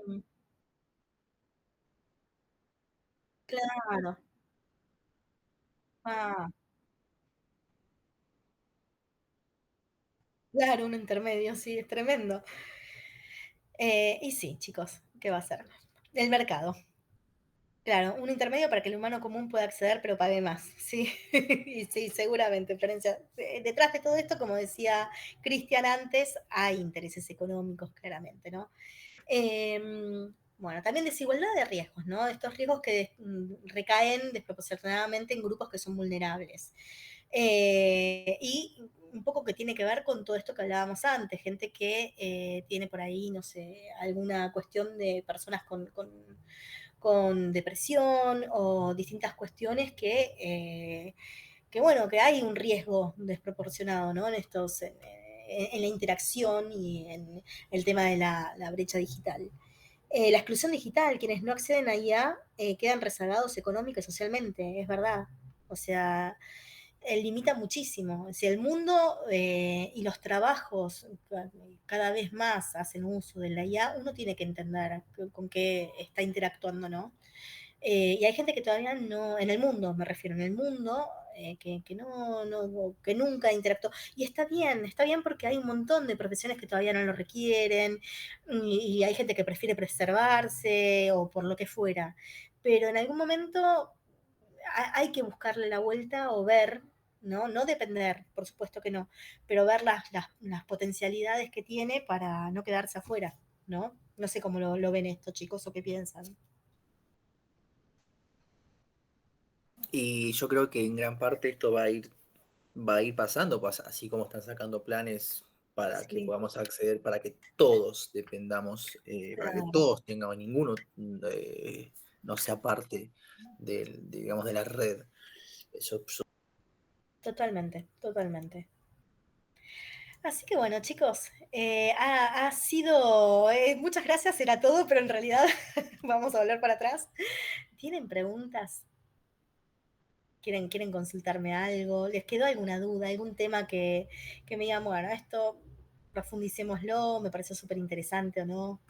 Mm, claro. Ah, claro, un intermedio, sí, es tremendo. Y sí, chicos, ¿qué va a ser? El mercado. Claro, un intermedio para que el humano común pueda acceder, pero pague más. Sí, y sí, seguramente, Florencia. Detrás de todo esto, como decía Cristian antes, hay intereses económicos, claramente, ¿no? Bueno, también desigualdad de riesgos, ¿no? Estos riesgos que recaen desproporcionadamente en grupos que son vulnerables. Y un poco que tiene que ver con todo esto que hablábamos antes, gente que tiene por ahí, no sé, alguna cuestión de personas con depresión o distintas cuestiones que, bueno, que hay un riesgo desproporcionado, ¿no? En la interacción y en el tema de la brecha digital. La exclusión digital, quienes no acceden a IA quedan rezagados económica y socialmente, es verdad. O sea, limita muchísimo. Si el mundo y los trabajos cada vez más hacen uso de la IA, uno tiene que entender con qué está interactuando, ¿no? Y hay gente que todavía no, en el mundo me refiero, en el mundo, que que nunca interactuó. Y está bien porque hay un montón de profesiones que todavía no lo requieren, y hay gente que prefiere preservarse o por lo que fuera. Pero en algún momento hay que buscarle la vuelta o ver, ¿no? No depender, por supuesto que no, pero ver las potencialidades que tiene para no quedarse afuera, ¿no? No sé cómo lo ven esto, chicos, o qué piensan. Y yo creo que en gran parte esto va a ir va a ir pasando, así como están sacando planes para que Sí, podamos acceder, para que todos dependamos, para que claro, todos tengamos, ninguno no sea parte digamos, de la red. Eso, totalmente, totalmente. Así que bueno, chicos, ha sido, muchas gracias, era todo, pero en realidad vamos a volver para atrás. ¿Tienen preguntas? ¿Quieren consultarme algo? ¿Les quedó alguna duda, algún tema que me digan, bueno, esto profundicémoslo, me pareció súper interesante o no?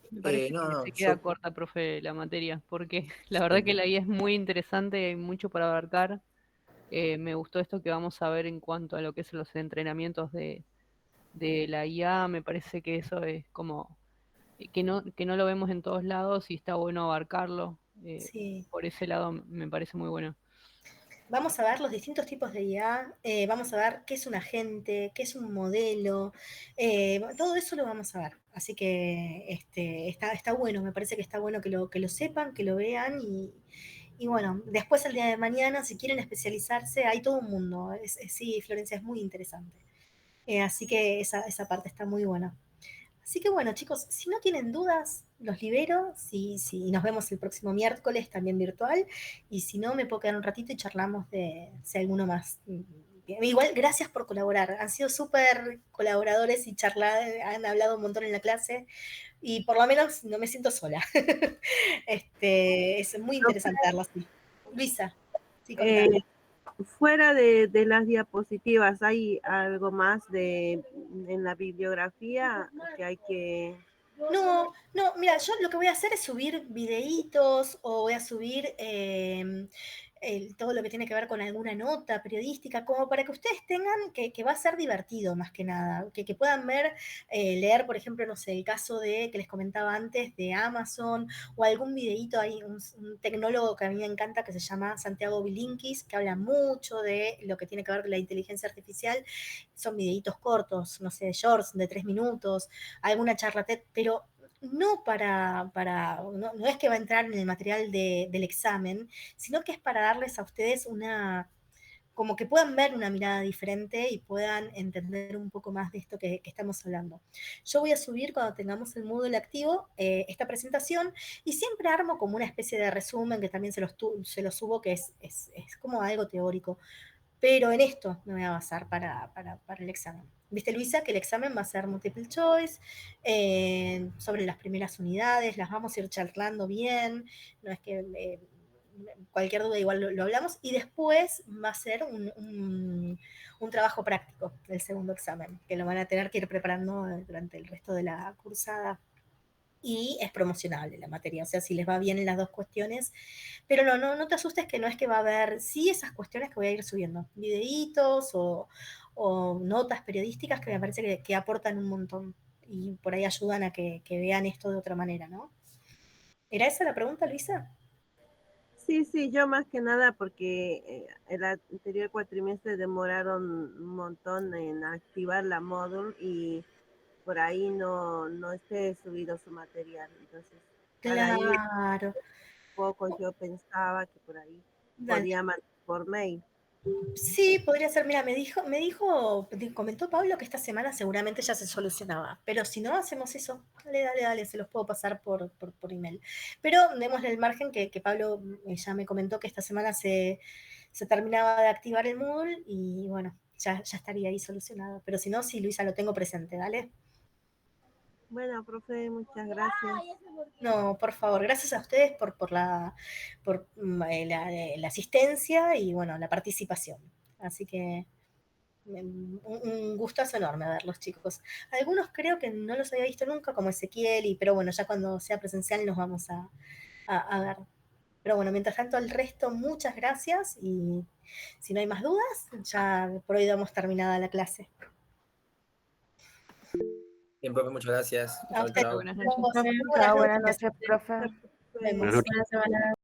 Me parece no, que no, se queda yo corta, profe, la materia, porque la verdad que la IA es muy interesante, hay mucho para abarcar. Me gustó esto que vamos a ver en cuanto a lo que son los entrenamientos de la IA, me parece que eso es como que no lo vemos en todos lados y está bueno abarcarlo. Sí. Por ese lado me parece muy bueno. Vamos a ver los distintos tipos de IA, vamos a ver qué es un agente, qué es un modelo, todo eso lo vamos a ver. Así que está bueno, me parece que está bueno que lo sepan, que lo vean y bueno, después el día de mañana, si quieren especializarse, hay todo un mundo. Sí, Florencia, es muy interesante. Así que esa parte está muy buena. Así que bueno, chicos, si no tienen dudas, los libero. Si nos vemos el próximo miércoles, también virtual. Y si no, me puedo quedar un ratito y charlamos de si alguno más. Igual, gracias por colaborar. Han sido súper colaboradores y han hablado un montón en la clase. Y por lo menos no me siento sola. Es muy Profe, interesante verlo así. Luisa, sí, eh, contame. fuera de las diapositivas, ¿hay algo más en la bibliografía que hay que... No, no, mira, yo lo que voy a hacer es subir videitos o voy a subir todo lo que tiene que ver con alguna nota periodística, como para que ustedes tengan, que va a ser divertido más que nada, que puedan ver, leer, por ejemplo, no sé, el caso de que les comentaba antes de Amazon o algún videíto, hay un tecnólogo que a mí me encanta que se llama Santiago Bilinkis, que habla mucho de lo que tiene que ver con la inteligencia artificial. Son videitos cortos, no sé, shorts de 3 minutos, alguna charla TED, pero no no es que va a entrar en el material del examen, sino que es para darles a ustedes como que puedan ver una mirada diferente y puedan entender un poco más de esto que estamos hablando. Yo voy a subir cuando tengamos el Moodle activo esta presentación y siempre armo como una especie de resumen que también se los subo, que es como algo teórico, pero en esto me voy a basar para el examen. Viste, Luisa, que el examen va a ser multiple choice, sobre las primeras unidades, las vamos a ir charlando bien, no es que cualquier duda igual lo hablamos, y después va a ser un trabajo práctico del segundo examen, que lo van a tener que ir preparando durante el resto de la cursada. Y es promocionable la materia, o sea, si les va bien en las dos cuestiones, pero no te asustes, que no es que va a haber, sí, esas cuestiones que voy a ir subiendo, videitos o notas periodísticas que me parece que aportan un montón y por ahí ayudan a que vean esto de otra manera, ¿no? ¿Era esa la pregunta, Luisa? Sí, yo más que nada porque el anterior cuatrimestre demoraron un montón en activar la módula y por ahí no esté subido su material. Entonces, para ir Claro. poco yo pensaba que por ahí Dale. podía mandar por mail. Sí, podría ser. Mira, comentó Pablo que esta semana seguramente ya se solucionaba, pero si no, hacemos eso. Dale, se los puedo pasar por email. Pero démosle el margen que Pablo ya me comentó que esta semana se terminaba de activar el Moodle y bueno, ya estaría ahí solucionado. Pero si no, sí, Luisa, lo tengo presente, dale. Bueno, profe, muchas gracias. No, por favor, gracias a ustedes por la asistencia y bueno, la participación. Así que un gustazo enorme verlos, chicos. Algunos creo que no los había visto nunca, como Ezequiel, pero bueno, ya cuando sea presencial nos vamos a ver. Pero bueno, mientras tanto, el resto, muchas gracias y si no hay más dudas, ya por hoy damos terminada la clase. Bien, profe, muchas gracias. A Chao, ustedes. chao. Buenas noches. Buenas Chao, buenas noches. noches, profe. Nos vemos. Buenas noches. Buena semana.